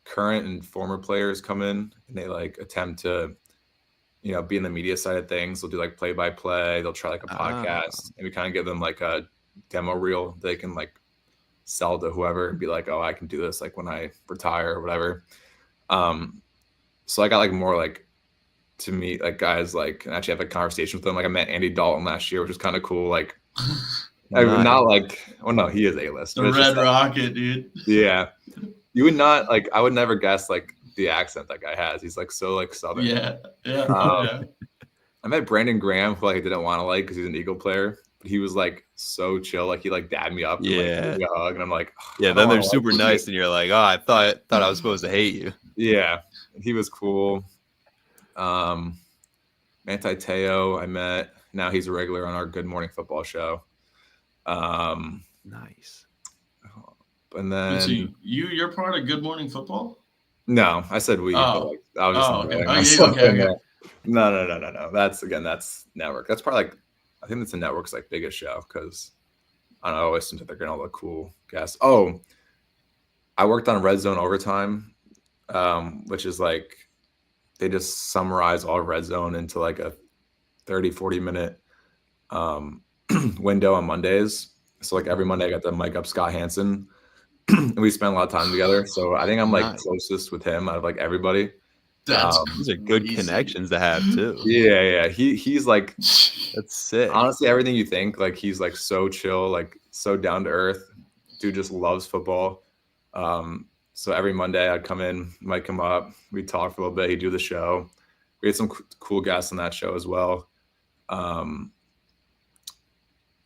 current and former players come in and they like attempt to, be in the media side of things. They'll do like play-by-play. They'll try like a podcast, and we kind of give them like a demo reel they can like sell to whoever and be like, oh, I can do this like when I retire or whatever. So I got like more like to meet like guys like and actually have a conversation with them. Like I met Andy Dalton last year, which was kind of cool. Like not like, oh no, he is A-list. The Red Rocket, dude. Yeah. You would not like, I would never guess like the accent that guy has. He's like so like Southern. Yeah. I met Brandon Graham, who I didn't want to like because he's an Eagle player. But he was like so chill. Like he like dabbed me up and like gave me a hug. And I'm like, then they're super nice and you're like, oh, I thought I was supposed to hate you. Yeah. He was cool. Manti Te'o I met. Now he's a regular on our Good Morning Football show. Nice. And then so you're part of Good Morning Football? No, I said we. Oh. But like, I was just okay. No. That's network. That's probably like, I think it's the network's like biggest show because I don't know, I always think that they're getting all the cool guests. Oh, I worked on Red Zone Overtime, which is like they just summarize all Red Zone into like a 30-40 minute window on Mondays. So like every Monday I got to mic up Scott Hansen and we spent a lot of time together. So I think I'm like Nice. closest with him out of like everybody. That's These are good crazy. connections to have too. Yeah. He's like That's sick. honestly everything you think. Like he's like so chill, like so down to earth. Dude just loves football. So every Monday I'd come in, mic him up, we'd talk for a little bit. He'd do the show. We had some cool guests on that show as well. A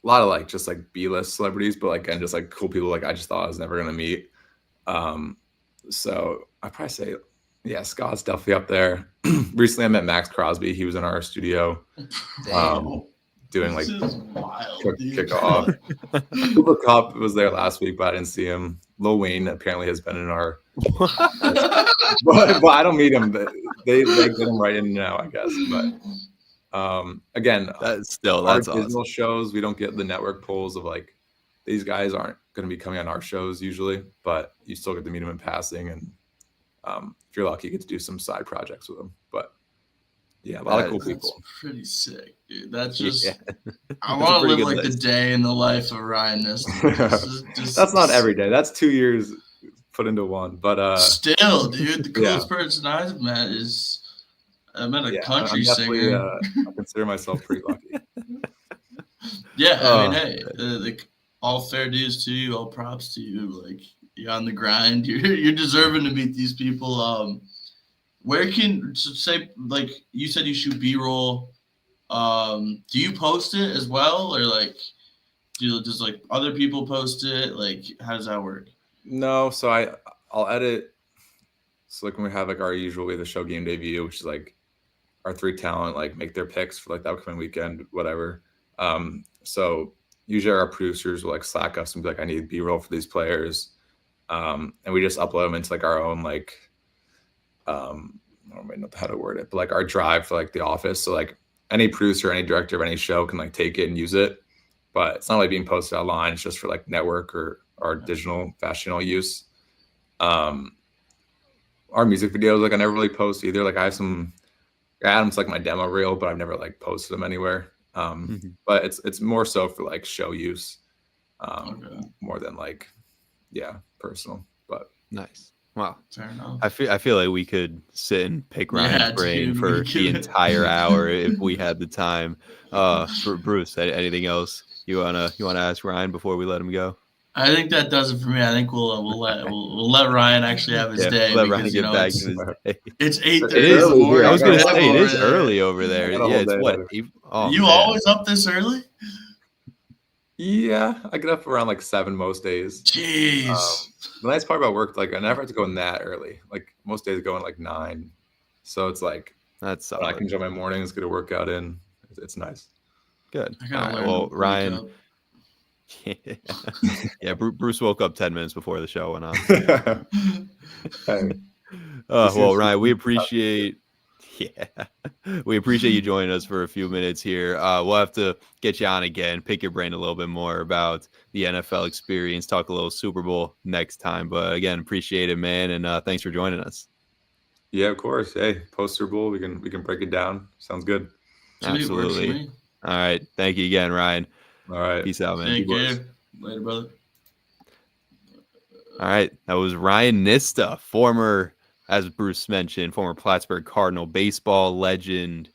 lot of like just like B-list celebrities, but like and just like cool people like I just thought I was never gonna meet. So I'd probably say, yeah, Scott's definitely up there. Recently I met Max Crosby. He was in our studio doing like This is wild, dude. kickoff. Cooper Kupp was there last week, but I didn't see him. Lil Wayne apparently has been in our but I don't meet him. They get him right in now, I guess. But again, That's our awesome. digital shows, we don't get the network polls of like these guys aren't going to be coming on our shows usually, but you still get to meet them in passing, and if you're lucky, you get to do some side projects with them. But yeah, a lot of cool That's people. pretty sick, dude. That's just Yeah. I That's a want to pretty live good like the list. day in the life of Ryan Niston. That's not every day. That's 2 years put into one. But Still, dude, the Yeah. coolest person I've met is I met a yeah, country I'm definitely, singer. I consider myself pretty lucky. Yeah, I mean, Oh, hey, all fair dues to you, all props to you. Like you're on the grind. You're deserving to meet these people. Where can say like you said you shoot B-roll? Do you post it as well, or like does like other people post it? Like how does that work? No, so I'll edit. So like when we have like our usual, we have the show game debut, which is like our 3 talent like make their picks for like the upcoming weekend, whatever. So usually our producers will like Slack us and be like, I need B-roll for these players, and we just upload them into like our own like I don't really know how to word it, but like our drive for like the office. So like any producer, any director of any show can like take it and use it, but it's not like being posted online. It's just for like network or digital fast channel use. Our music videos, like I never really post either. Like I have some Adam's like my demo reel, but I've never like posted them anywhere. But it's more so for like show use, Okay. more than like personal. But nice. Wow. Fair enough. I feel like we could sit and pick Ryan's Yeah, brain dude, for we the could. entire hour if we had the time. For Bruce, anything else you wanna ask Ryan before we let him go? I think that does it for me. I think we'll let Ryan actually have his day. Let Ryan because, get back it's, to his day. it's 8:30 It is in the early here. morning. I was gonna got say it over is there. early over there. I got a Yeah, whole it's day what? later. Oh, You man. always up this early? yeah, I get up around like 7 most days. Jeez. The nice part about work, like I never have to go in that early. Like most days go in like 9. So it's like That's I solid. can enjoy my mornings, get a workout in. It's nice. Good. I All gotta right, learn well, to wake Ryan. up. Yeah, Bruce woke up 10 minutes before the show went on. Hey, Well, Ryan, we appreciate you joining us for a few minutes here. We'll have to get you on again, pick your brain a little bit more about the NFL experience, talk a little Super Bowl next time. But again, appreciate it, man, and thanks for joining us. yeah, of course. Hey, post Super Bowl, we can break it down. Sounds good. Sweet, works for Absolutely. me. All right. Thank you again, Ryan. All right. Peace out, man. Take boys. care. Later, brother. All right. That was Ryan Nista, former, as Bruce mentioned, former Plattsburgh Cardinal baseball legend,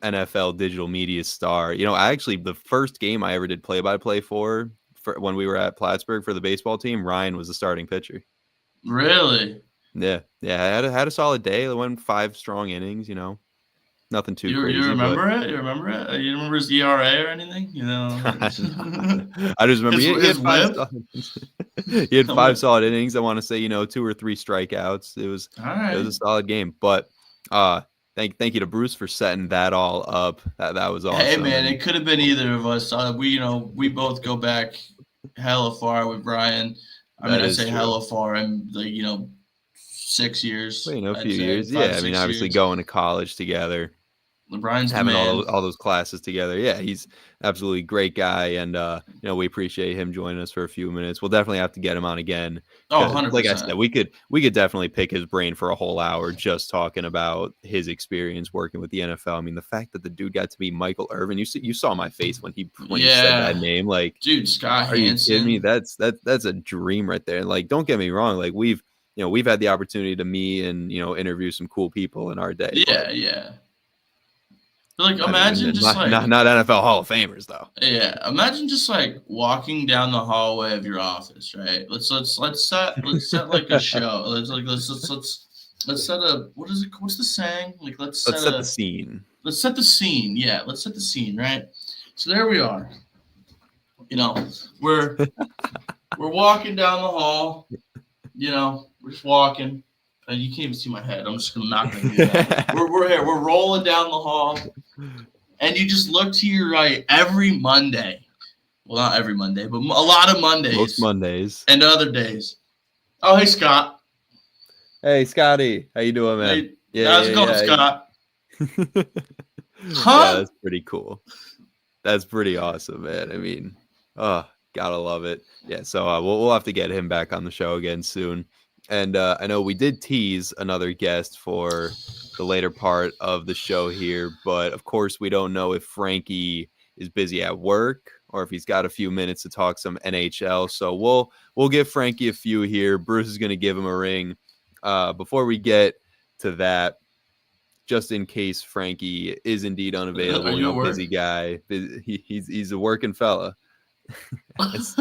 NFL digital media star. You know, the first game I ever did play-by-play for when we were at Plattsburgh for the baseball team, Ryan was the starting pitcher. Really? Yeah. I had a solid day. I went 5 strong innings, you know. Nothing too crazy. You remember it? You remember it? You remember his ERA or anything? You know. I just remember he had whip? he had 5 solid innings. I want to say, 2 or 3 strikeouts. It was All right. It was a solid game. But thank you to Bruce for setting that all up. That was awesome. Hey man, it could have been either of us. We both go back hella far with Brian. I mean, I say hella far. I'm like 6 years. Well, a I'd few say, years. 5, Yeah, I mean, 6 obviously years. going to college together. LeBron's the having man. all those classes together. Yeah, he's absolutely great guy, and we appreciate him joining us for a few minutes. We'll definitely have to get him on again. Oh, 'Cause, like I 100%. said, we could definitely pick his brain for a whole hour just talking about his experience working with the NFL. I mean, the fact that the dude got to be Michael Irvin, you saw my face when he said that name. Like, dude, Scott are you kidding me? Hansen. That's a dream right there. And like, don't get me wrong, like we've had the opportunity to meet and interview some cool people in our day. Yeah. Like, I mean, imagine just not like NFL Hall of Famers though. Yeah, imagine just like walking down the hallway of your office, right? Let's set like a show. Let's set a what's the saying? Like let's set the scene. Let's set the scene. Yeah, let's set the scene, right? So there we are. We're walking down the hall. We're just walking. You can't even see my head. I'm just not gonna do that. We're here. We're rolling down the hall. And you just look to your right every Monday. Well, not every Monday, but a lot of Mondays. Most Mondays. And other days. Oh, hey, Scott. Hey, Scotty. How you doing, man? Hey, how's it going, Scott? Yeah, that's pretty cool. That's pretty awesome, man. I mean, gotta love it. Yeah, so we'll have to get him back on the show again soon. And I know we did tease another guest for the later part of the show here, but of course we don't know if Frankie is busy at work or if he's got a few minutes to talk some NHL. So we'll give Frankie a few here. Bruce is going to give him a ring. Before we get to that, just in case Frankie is indeed unavailable, busy guy, he's a working fella. Looks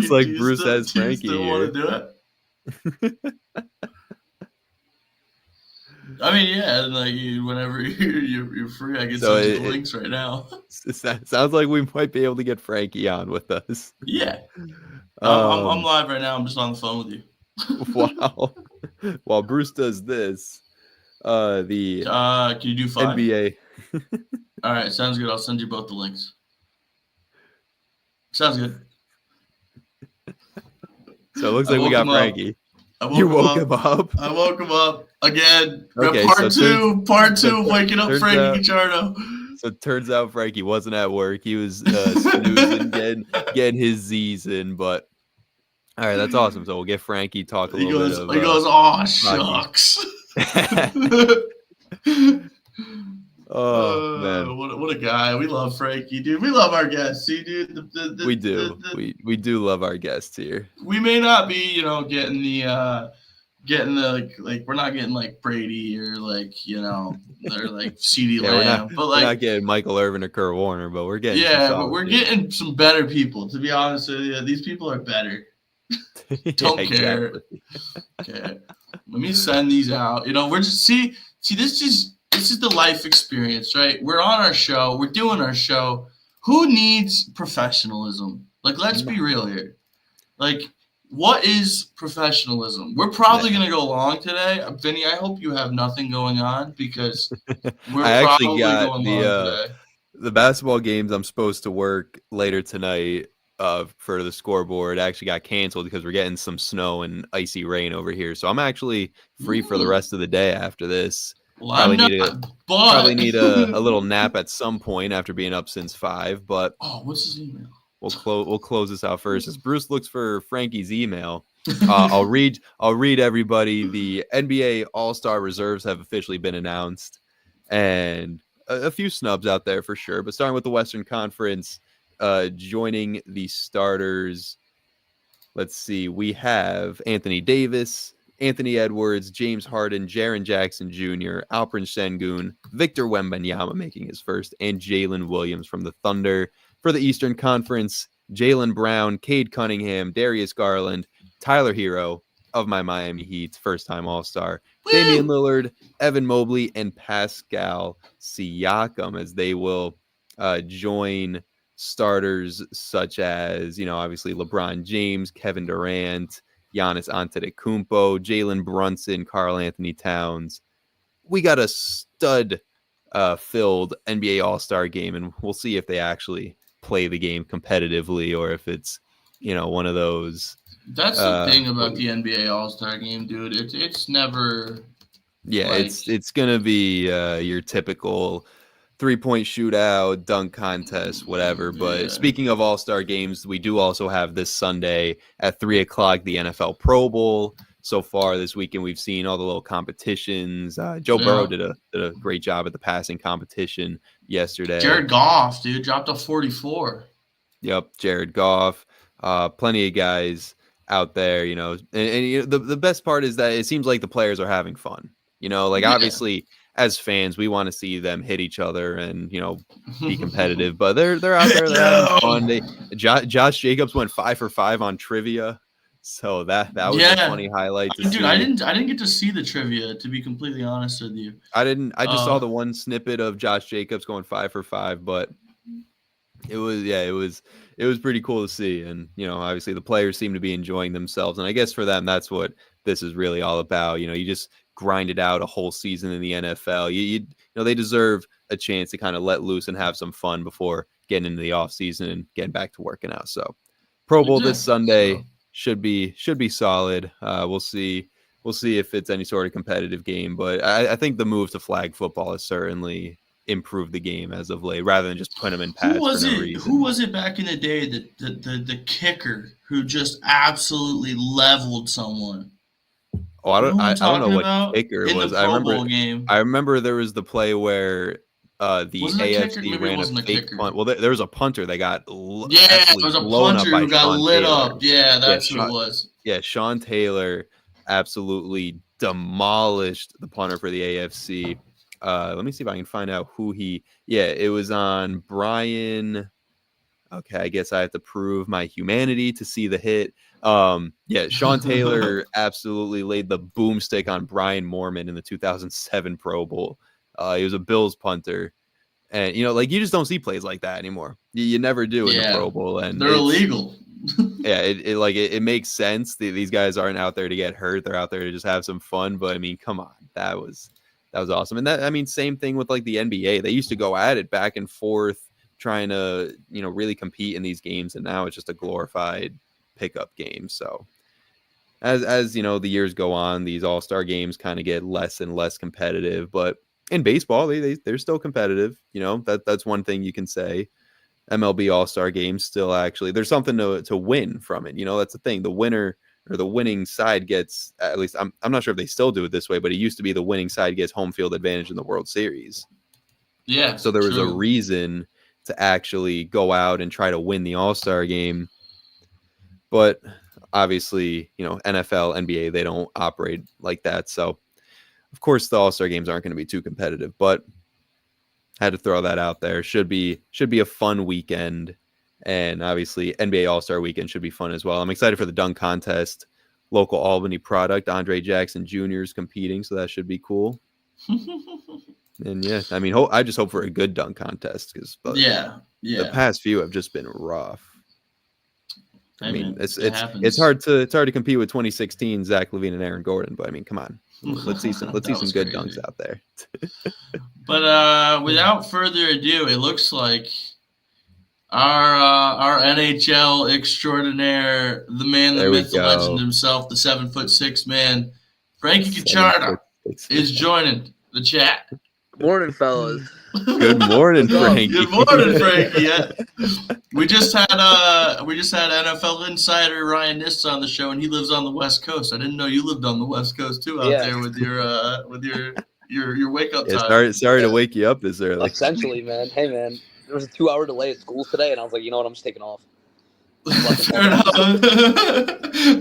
like Bruce has Frankie here. Want to do it? I mean, yeah, like whenever you're free, I can send you the links right now. Sounds like we might be able to get Frankie on with us. Yeah, I'm live right now. I'm just on the phone with you. Wow. While Bruce does this, can you do 5? NBA. All right, sounds good. I'll send you both the links. Sounds good. So it looks like we got Frankie. You woke him up. I woke him up again. Okay, part two, waking up Frankie Cacciardo. So it turns out Frankie wasn't at work. He was snoozing, getting his Z's in. But all right, that's awesome. So we'll get Frankie talk a little bit. He goes, "Oh shucks." Man, what a guy! We love Frankie, dude. We love our guests. See, dude. We do. We do love our guests here. We may not be, getting the we're not getting like Brady or like they're like CeeDee Lamb, but like we're not getting Michael Irvin or Kurt Warner, but we're getting but we're getting some better people. To be honest with you, these people are better. Don't care. Okay, let me send these out. We're just see this is the life experience, right? We're on our show. We're doing our show. Who needs professionalism? Like, let's be real here. Like, what is professionalism? We're probably going to go long today. Vinny, I hope you have nothing going on because we're probably going long today. The basketball games I'm supposed to work later tonight for the scoreboard actually got canceled because we're getting some snow and icy rain over here. So I'm actually free for the rest of the day after this. Well, probably need a little nap at some point after being up since 5. But what's his email? We'll close this out first. As Bruce looks for Frankie's email, I'll read everybody. The NBA All-Star reserves have officially been announced, and a few snubs out there for sure. But starting with the Western Conference, joining the starters, let's see, we have Anthony Davis, Anthony Edwards, James Harden, Jaren Jackson Jr., Alperen Sengun, Victor Wembanyama making his first, and Jalen Williams from the Thunder. For the Eastern Conference, Jaylen Brown, Cade Cunningham, Darius Garland, Tyler Hero of my Miami Heat, first-time All-Star, Damian Lillard, Evan Mobley, and Pascal Siakam as they will join starters such as, obviously LeBron James, Kevin Durant, Giannis Antetokounmpo, Jalen Brunson, Karl Anthony Towns. We got a stud-filled NBA All-Star game, and we'll see if they actually play the game competitively or if it's, one of those. That's the thing about the NBA All-Star game, dude. It's never. Yeah, it's gonna be your typical 3-point shootout, dunk contest, whatever. But Yeah. speaking of all-star games, we do also have this Sunday at 3:00 the NFL Pro Bowl. So far this weekend, we've seen all the little competitions. Joe Burrow did a great job at the passing competition yesterday. Jared Goff, dude, dropped a 44. Yep, Jared Goff. Plenty of guys out there, you know. And you know, the best part is that it seems like the players are having fun. You know, like obviously as fans, we want to see them hit each other and, you know, be competitive. But they're out there, they're having fun. Josh Jacobs went 5 for 5 on trivia. So that was a funny highlight to see. Dude, I didn't get to see the trivia, to be completely honest with you. I just saw the one snippet of Josh Jacobs going 5 for 5, but it was pretty cool to see. And, you know, obviously the players seem to be enjoying themselves. And I guess for them, that's what this is really all about. You know, you just grinded out a whole season in the NFL. You know, they deserve a chance to kind of let loose and have some fun before getting into the off season and getting back to working out. So Pro Bowl this Sunday should be solid. We'll see if it's any sort of competitive game, but I think the move to flag football has certainly improved the game as of late, rather than just putting them in pads for no reason. Who was it back in the day that the kicker who just absolutely leveled someone? Oh, I don't know what kicker it was. I remember there was the play where the AFC ran a fake punt. Well, there was a punter that got there was a punter who got lit up. Yeah, that's who it was. Yeah, Sean Taylor absolutely demolished the punter for the AFC. Let me see if I can find out who he. Yeah, it was on Brian. Okay, I guess I have to prove my humanity to see the hit. Yeah, Sean Taylor absolutely laid the boomstick on Brian Moorman in the 2007 Pro Bowl. He was a Bills punter, and you know, like you just don't see plays like that anymore. You never do in the Pro Bowl, and they're illegal. Yeah, it makes sense. These guys aren't out there to get hurt; they're out there to just have some fun. But I mean, come on, that was awesome. And that, I mean, same thing with like the NBA. They used to go at it back and forth, trying to, you know, really compete in these games, and now it's just a glorified pickup game. So as you know, the years go on, these all-star games kind of get less and less competitive, but in baseball they're still competitive. You know, that's one thing you can say. MLB all-star games still actually, there's something to win from it. You know, that's the thing. The winner or the winning side gets, at least I'm not sure if they still do it this way, but it used to be the winning side gets home field advantage in the World Series. Yeah. So there was a reason to actually go out and try to win the all-star game. But obviously, you know, NFL, NBA, they don't operate like that. So, of course, the All-Star games aren't going to be too competitive, but had to throw that out there. Should be a fun weekend. And obviously, NBA All-Star weekend should be fun as well. I'm excited for the dunk contest. Local Albany product, Andre Jackson Jr. is competing, so that should be cool. And yeah, I mean, I just hope for a good dunk contest because the past few have just been rough. I mean, it's hard to compete with 2016 Zach LaVine and Aaron Gordon, but I mean, come on, let's see some good dunks out there. But without further ado, it looks like our NHL extraordinaire, the man, the myth, the legend himself, the 7'6" man, Frankie Cacciardo, is joining the chat. Good morning, fellas. Good morning, Frankie. Good morning, Frankie. Yeah. We just had NFL insider Ryan Nist on the show, and he lives on the West Coast. I didn't know you lived on the West Coast too, out there with your wake up time. Sorry to wake you up this early. Essentially, man. Hey, man. There was a 2-hour delay at school today, and I was like, you know what? I'm just taking off. Fair enough.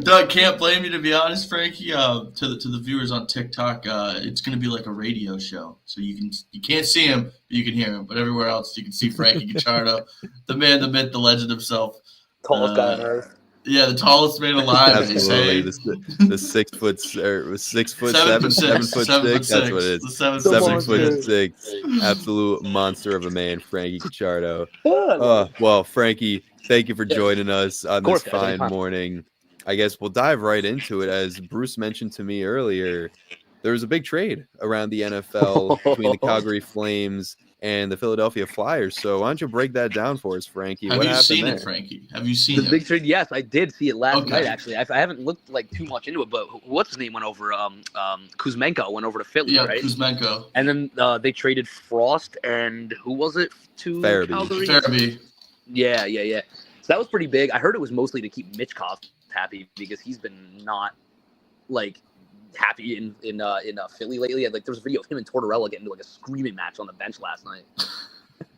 Doug, can't blame you, to be honest, Frankie. To the viewers on TikTok, it's going to be like a radio show, so you can't see him, but you can hear him. But everywhere else, you can see Frankie Cacciardo, the man, the myth, the legend himself, tallest guy on earth. Yeah, the tallest man alive. Absolutely, the 6 foot or 6 foot 7 foot 6. That's what it is. 7 foot 6. Absolute monster of a man, Frankie Cacciardo. Well, Frankie, thank you for joining us on this fine morning. I guess we'll dive right into it. As Bruce mentioned to me earlier, there was a big trade around the NFL between the Calgary Flames and the Philadelphia Flyers. So why don't you break that down for us, Frankie? Have What you happened seen there? it, Frankie? Have you seen The it? big trade, yes, I did see it last Okay. night. Actually, I haven't looked like too much into it, but what's his name went over? Kuzmenko went over to Philly, Yeah, right? Kuzmenko. And then they traded Frost and who was it to Farabee. Calgary? Farabee. Yeah. So that was pretty big. I heard it was mostly to keep Michkov happy because he's been not like happy in Philly lately. Like there was a video of him and Tortorella getting into like a screaming match on the bench last night.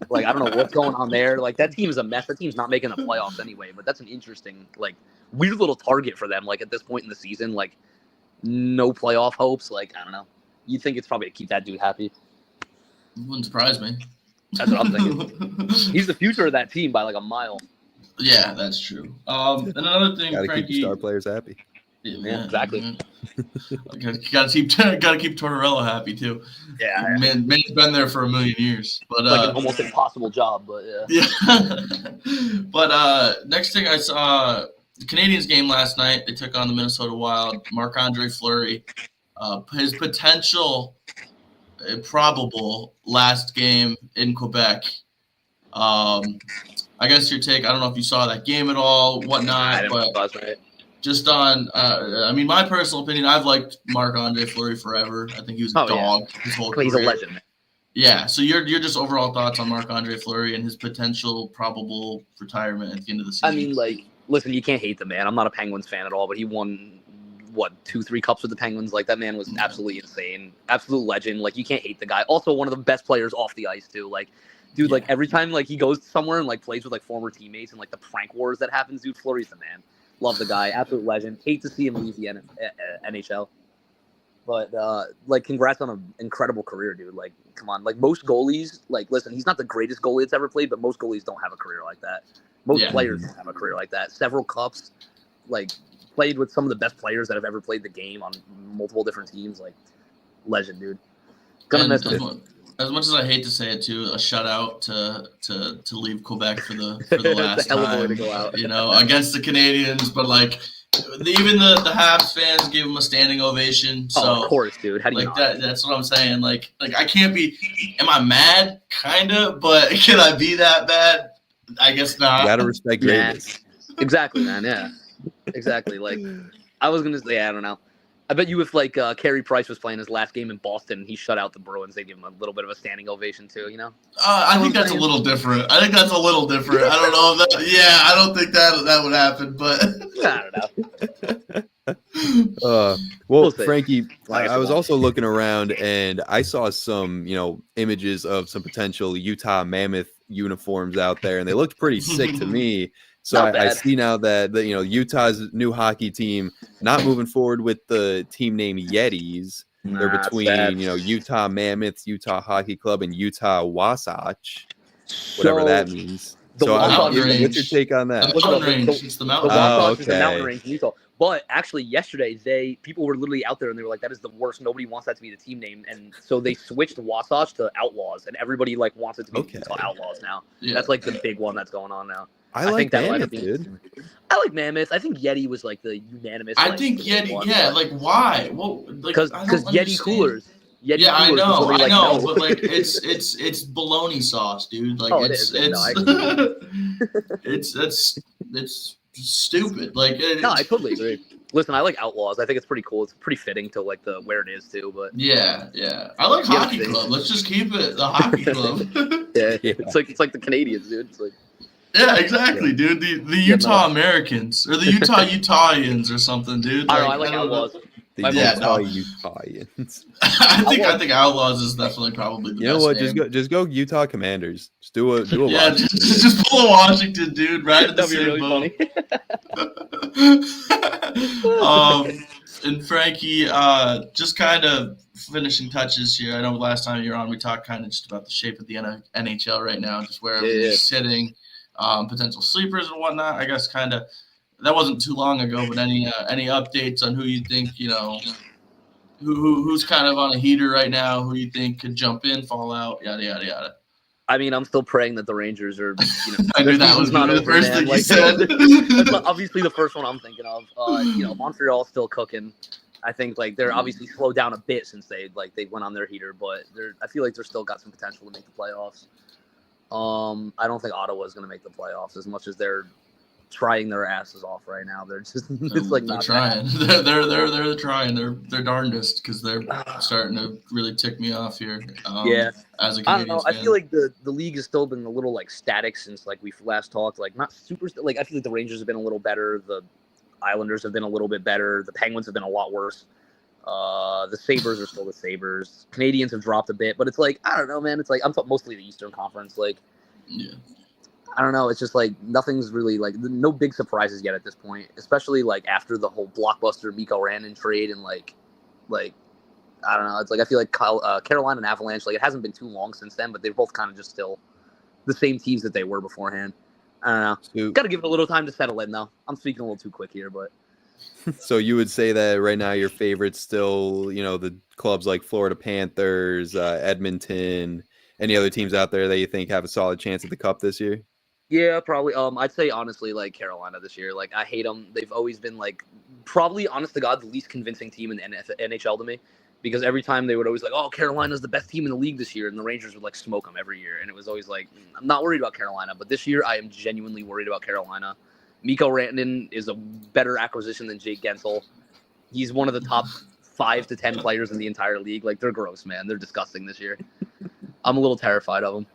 Like I don't know what's going on there. Like that team is a mess. That team's not making the playoffs anyway. But that's an interesting, like, weird little target for them. Like at this point in the season, like no playoff hopes. Like I don't know. You think it's probably to keep that dude happy? Wouldn't surprise me. That's what I'm thinking. He's the future of that team by like a mile. Yeah, that's true. And another thing, Got to keep Frankie. the star players happy. Yeah, exactly. Gotta keep Tortorella happy too. Yeah, Man's been there for a million years, but it's like an almost impossible job. But yeah. yeah. But next thing I saw the Canadiens game last night. They took on the Minnesota Wild. Marc-Andre Fleury, his potential, probable last game in Quebec. I guess your take. I don't know if you saw that game at all, I whatnot, didn't but buzz right. just on, I mean, my personal opinion, I've liked Marc-Andre Fleury forever. I think he was a dog his whole career. He's a legend. Man. Yeah. So your just overall thoughts on Marc-Andre Fleury and his potential probable retirement at the end of the season? I mean, like, listen, you can't hate the man. I'm not a Penguins fan at all, but he won what 2-3 cups with the Penguins. Like that man was absolutely insane, absolute legend. Like you can't hate the guy. Also, one of the best players off the ice too. Like. Dude, like every time like he goes somewhere and like plays with like former teammates and like the prank wars that happens, dude, Fleury's the man. Love the guy, absolute legend. Hate to see him leave the NHL, but like congrats on an incredible career, dude. Like, come on, like most goalies, like listen, he's not the greatest goalie that's ever played, but most goalies don't have a career like that. Most players don't have a career like that. Several cups, like played with some of the best players that have ever played the game on multiple different teams. Like, legend, dude. Gonna miss him. As much as I hate to say it, too, a shutout to leave Quebec for the last hell of a way time, to go out. you know, against the Canadiens. But like, even the Habs fans gave him a standing ovation. So of course, dude. How do you like not? that's what I'm saying. Like I can't be. Am I mad? Kinda, but can I be that bad? I guess not. You gotta respect greatness. Exactly, man. Yeah, exactly. Like I was gonna say, I don't know. I bet you if like Carey Price was playing his last game in Boston and he shut out the Bruins, they'd give him a little bit of a standing ovation too, you know? I think that's a little different. I don't know if that. Yeah, I don't think that would happen. But I don't know. Well, We'll see. Frankie, Like I I was said, also looking around and I saw some, images of some potential Utah Mammoth uniforms out there, and they looked pretty sick to me. So Not I bad. see now that Utah's new hockey team not moving forward with the team name Yetis. They're Nah, it's between bad. Utah Mammoths, Utah Hockey Club, and Utah Wasatch, whatever that means. the So Wasatch what's range. your take on that? the Look, mountain the- range. It's the The mountain. Wasatch is the okay. mountain range in Utah. But actually, yesterday, people were literally out there and they were like, that is the worst. Nobody wants that to be the team name. And so they switched Wasatch to Outlaws, and everybody like wants it to be Okay. Utah Outlaws now. Yeah. That's like the big one that's going on now. I think like that might Mammoth, have been. dude. I like Mammoth. I think Yeti was like the unanimous. I like, think Yeti. one. Yeah, like why? Well, like because I don't Yeti understand. coolers. Yeti Yeah, I coolers is know, what they, like, know. but like it's bologna sauce, dude. Like Oh, it it's is. No, it's stupid. Like No, I totally agree. Listen, I like Outlaws. I think it's pretty cool. It's pretty fitting to like the where it is too. But yeah. I like Yeah, hockey club. Let's just keep it the hockey club. yeah, Yeah. it's like the Canadians, dude. It's like Yeah, exactly, dude. The Utah Americans or the Utahians or something, dude. I don't know. I like Outlaws. The My Yeah, Utah no. Utahns. I think Outlaws is definitely probably the You know best what? name. Just go Utah Commanders. Just do a Yeah, Washington. just pull a Washington, dude. Right in the That'd be same really boat. funny. And Frankie, just kind of finishing touches here. I know last time you were on, we talked kind of just about the shape of the NHL right now, just where everybody's sitting, potential sleepers and whatnot. I guess kind of that wasn't too long ago, but any updates on who you think who's kind of on a heater right now? Who you think could jump in, fall out, yada yada yada. I mean, I'm still praying that the Rangers are. I knew that was not gonna be the over, first man. thing you Like, said. that's obviously the first one I'm thinking of. Montreal's still cooking. I think like they're obviously slowed down a bit since they went on their heater, but I feel like they're still got some potential to make the playoffs. I don't think Ottawa is going to make the playoffs as much as they're trying their asses off right now. They're just it's like they're not trying. They're trying. They're darndest because they're starting to really tick me off here. Yeah. As a I don't Canadian know. fan. I feel like the league has still been a little like static since like we last talked. Like not super. Like I feel like the Rangers have been a little better. The Islanders have been a little bit better. The Penguins have been a lot worse. The Sabres are still the Sabres. Canadians have dropped a bit, but it's like I don't know, man. It's like I'm talking mostly the Eastern Conference. Like yeah. I don't know. It's just like nothing's really like no big surprises yet at this point, especially like after the whole blockbuster Mikko Rantanen trade and like I don't know. It's like I feel like Carolina and Avalanche. Like it hasn't been too long since then, but they're both kind of just still the same teams that they were beforehand. I don't know. Got to give it a little time to settle in, though. I'm speaking a little too quick here, but. So you would say that right now your favorite's still, the clubs like Florida Panthers, Edmonton, any other teams out there that you think have a solid chance at the Cup this year? Yeah, probably. I'd say honestly, like Carolina this year. Like I hate them. They've always been like probably, honest to God, the least convincing team in the NHL to me. Because every time they would always like, oh, Carolina's the best team in the league this year, and the Rangers would like smoke them every year, and it was always like, I'm not worried about Carolina, but this year I am genuinely worried about Carolina. Mikko Rantanen is a better acquisition than Jake Gensel. He's one of the top 5 to 10 players in the entire league. Like they're gross, man. They're disgusting this year. I'm a little terrified of them.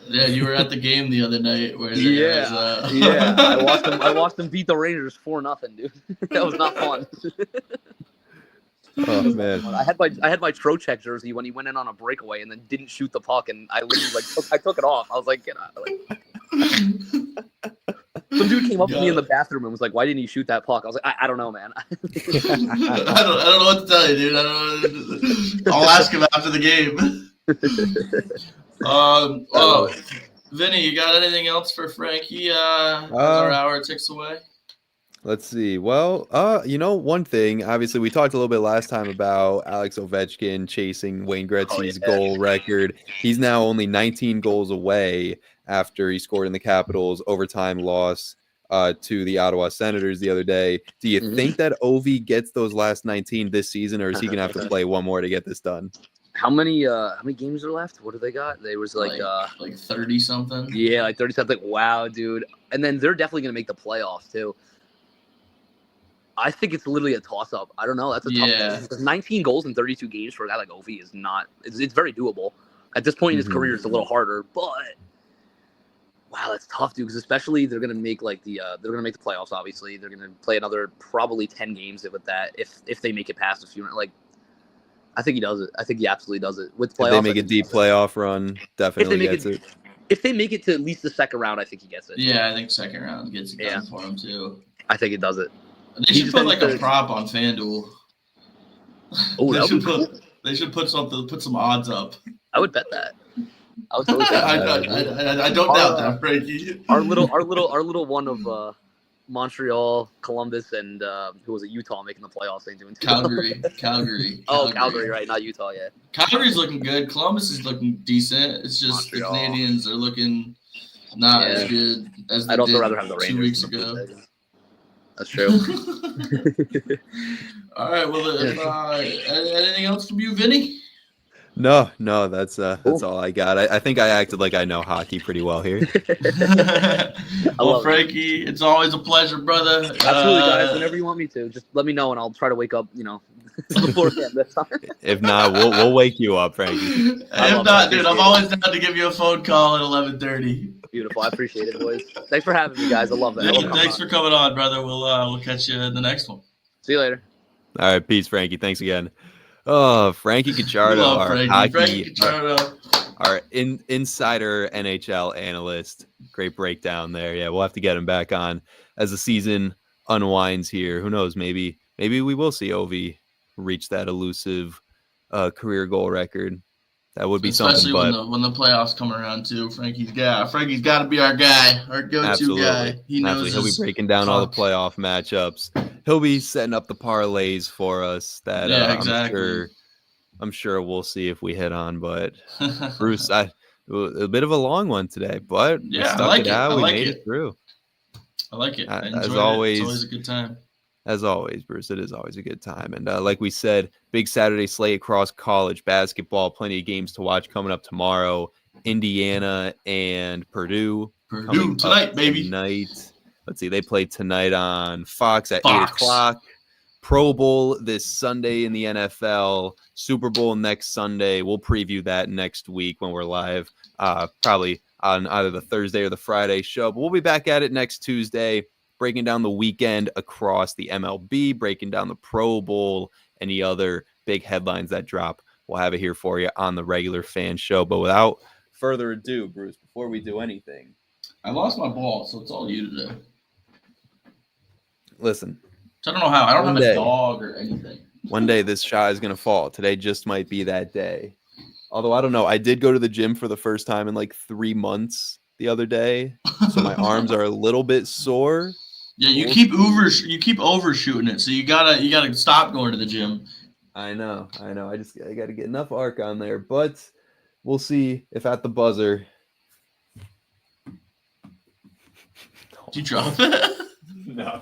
Yeah, you were at the game the other night where yeah. I watched them beat the Rangers 4-0, dude. That was not fun. Oh man, I had my Trocheck jersey when he went in on a breakaway and then didn't shoot the puck, and I literally I took it off. I was like, get out. Some dude came up to me in the bathroom and was like, "Why didn't you shoot that puck?" I was like, "I don't know, man." I don't know what to tell you, dude. I don't know. I'll ask him after the game. Vinny, you got anything else for Frankie? As our hour ticks away. Let's see. Well, one thing, obviously we talked a little bit last time about Alex Ovechkin chasing Wayne Gretzky's goal record. He's now only 19 goals away after he scored in the Capitals' overtime loss to the Ottawa Senators the other day. Do you think that Ovi gets those last 19 this season, or is he going to have to play one more to get this done? How many games are left? What do they got? They was like 30 something. Yeah, like 30 something. Wow, dude. And then they're definitely going to make the playoffs too. I think it's literally a toss-up. I don't know. That's a tough one. Because 19 goals in 32 games for a guy like Ovi is not – it's very doable. At this point in his career, it's a little harder. But, wow, that's tough, dude. Because especially they're going to make they're going to make the playoffs, obviously. They're going to play another probably 10 games with that if they make it past a few – I think he does it. I think he absolutely does it. With playoffs, if they make a deep playoff run, definitely gets it. If they make it to at least the second round, I think he gets it. Yeah, I think second round gets it done for him, too. I think it does it. They should put a prop on FanDuel. Oh, they should put some odds up. I would bet that. I would totally bet that. I don't doubt that, Frankie. Our little one of Montreal, Columbus, and who was it? Utah making the playoffs. Ain't doing too Calgary. Oh, Calgary, right? Not Utah yet. Calgary's looking good. Columbus is looking decent. It's just Montreal. The Canadians are looking not as good as they I'd also did rather have the Rangers 2 weeks ago. That's true. All right. Well, anything else from you, Vinny? No, that's all I got. I think I acted like I know hockey pretty well here. Well, Frankie, it's always a pleasure, brother. Absolutely, guys. Whenever you want me to, just let me know, and I'll try to wake up. Before this time. If not, we'll wake you up, Frankie. If not, dude, I'm always down to give you a phone call at 11:30. Beautiful. I appreciate it, boys. Thanks for having me, guys. I love that. Thanks for coming on, brother. We'll catch you in the next one. See you later. All right, peace, Frankie. Thanks again. Oh, Frankie Cacciardo, our insider NHL analyst. Great breakdown there. Yeah, we'll have to get him back on as the season unwinds here. Who knows? Maybe we will see Ovi reach that elusive career goal record. That would be especially something. When the playoffs come around too. Frankie's got to be our guy, our go-to guy. He knows. He'll be breaking down all the playoff matchups. He'll be setting up the parlays for us. That exactly. I'm sure we'll see if we hit on. But Bruce, a bit of a long one today, but we stuck it out. We made it through. I like it. As always, it's always a good time. As always, Bruce, it is always a good time. And like we said, big Saturday slate across college basketball. Plenty of games to watch coming up tomorrow. Indiana and Purdue. Purdue tonight, baby. Tonight. Let's see. They play tonight on Fox at 8 Fox. o'clock. Pro Bowl this Sunday in the NFL. Super Bowl next Sunday. We'll preview that next week when we're live, probably on either the Thursday or the Friday show. But we'll be back at it next Tuesday, breaking down the weekend across the MLB, breaking down the Pro Bowl, any other big headlines that drop. We'll have it here for you on the regular fan show. But without further ado, Bruce, before we do anything, I lost my ball, so it's all you today. listen, So I don't know how. I don't One have day. a dog or anything. one day this shot is going to fall. Today just might be that day. Although I don't know. I did go to the gym for the first time in like 3 months the other day. So my arms are a little bit sore. Yeah, you keep overshooting it, so you gotta stop going to the gym. I know. I got to get enough arc on there, but we'll see if at the buzzer. Did you drop it? No.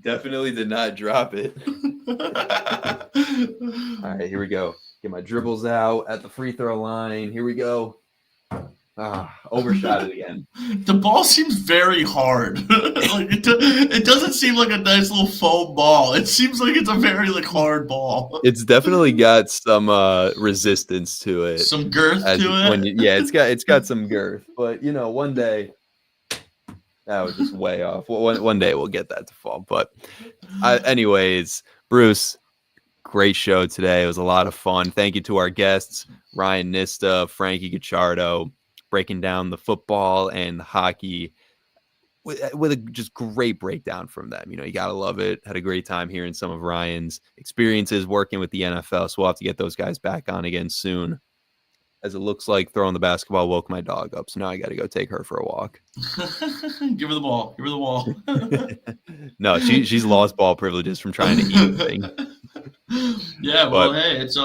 Definitely did not drop it. All right, here we go. Get my dribbles out at the free throw line. Here we go. Overshot it again. The ball seems very hard. Like it doesn't seem like a nice little foam ball. It seems like it's a very hard ball. It's definitely got some resistance to it. Some girth to it. It's got some girth. But one day that was just way off. One day we'll get that to fall. But anyways, Bruce, great show today. It was a lot of fun. Thank you to our guests, Ryan Nista, Frankie Gacciardo, breaking down the football and the hockey with a just great breakdown from them. You got to love it. Had a great time hearing some of Ryan's experiences working with the NFL. So we'll have to get those guys back on again soon. As it looks like throwing the basketball woke my dog up. So now I got to go take her for a walk. Give her the ball. Give her the ball. No, she's lost ball privileges from trying to eat the thing. Yeah, well, hey, it's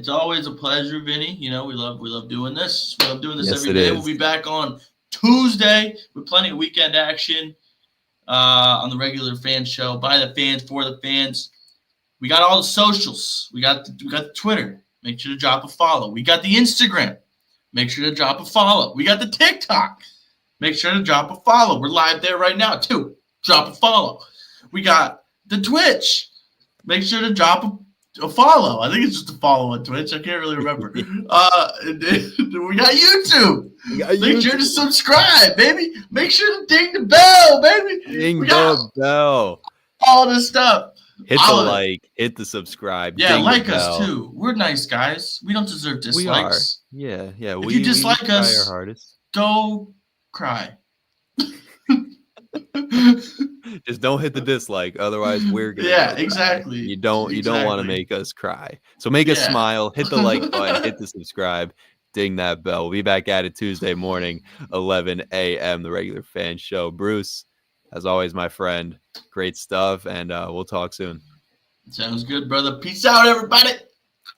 always a pleasure, Vinny. We love doing this. We love doing this Yes, every it day. is. We'll be back on Tuesday with plenty of weekend action on the regular fan show. By the fans, for the fans. We got all the socials. We got the Twitter. Make sure to drop a follow. We got the Instagram. Make sure to drop a follow. We got the TikTok. Make sure to drop a follow. We're live there right now, too. Drop a follow. We got the Twitch. Make sure to drop a follow. I think it's just a follow on Twitch. I can't really remember. We got YouTube. Make sure to subscribe, baby. Make sure to ding the bell, baby. Ding We got the bell. all this stuff. Hit the I'll- like, hit the subscribe. Yeah, ding the like us bell. too. We're nice guys. We don't deserve We are. dislikes. Yeah. If We you dislike try us- our hardest. Go cry. Just don't hit the dislike, otherwise we're gonna. Yeah, go cry. exactly. You don't want to Exactly. make us cry. So make us Yeah. smile. Hit the like button. Hit the subscribe. Ding that bell. We'll be back at it Tuesday morning, 11 a.m. The regular fan show. Bruce, as always, my friend. Great stuff, and we'll talk soon. Sounds good, brother. Peace out, everybody.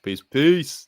Peace.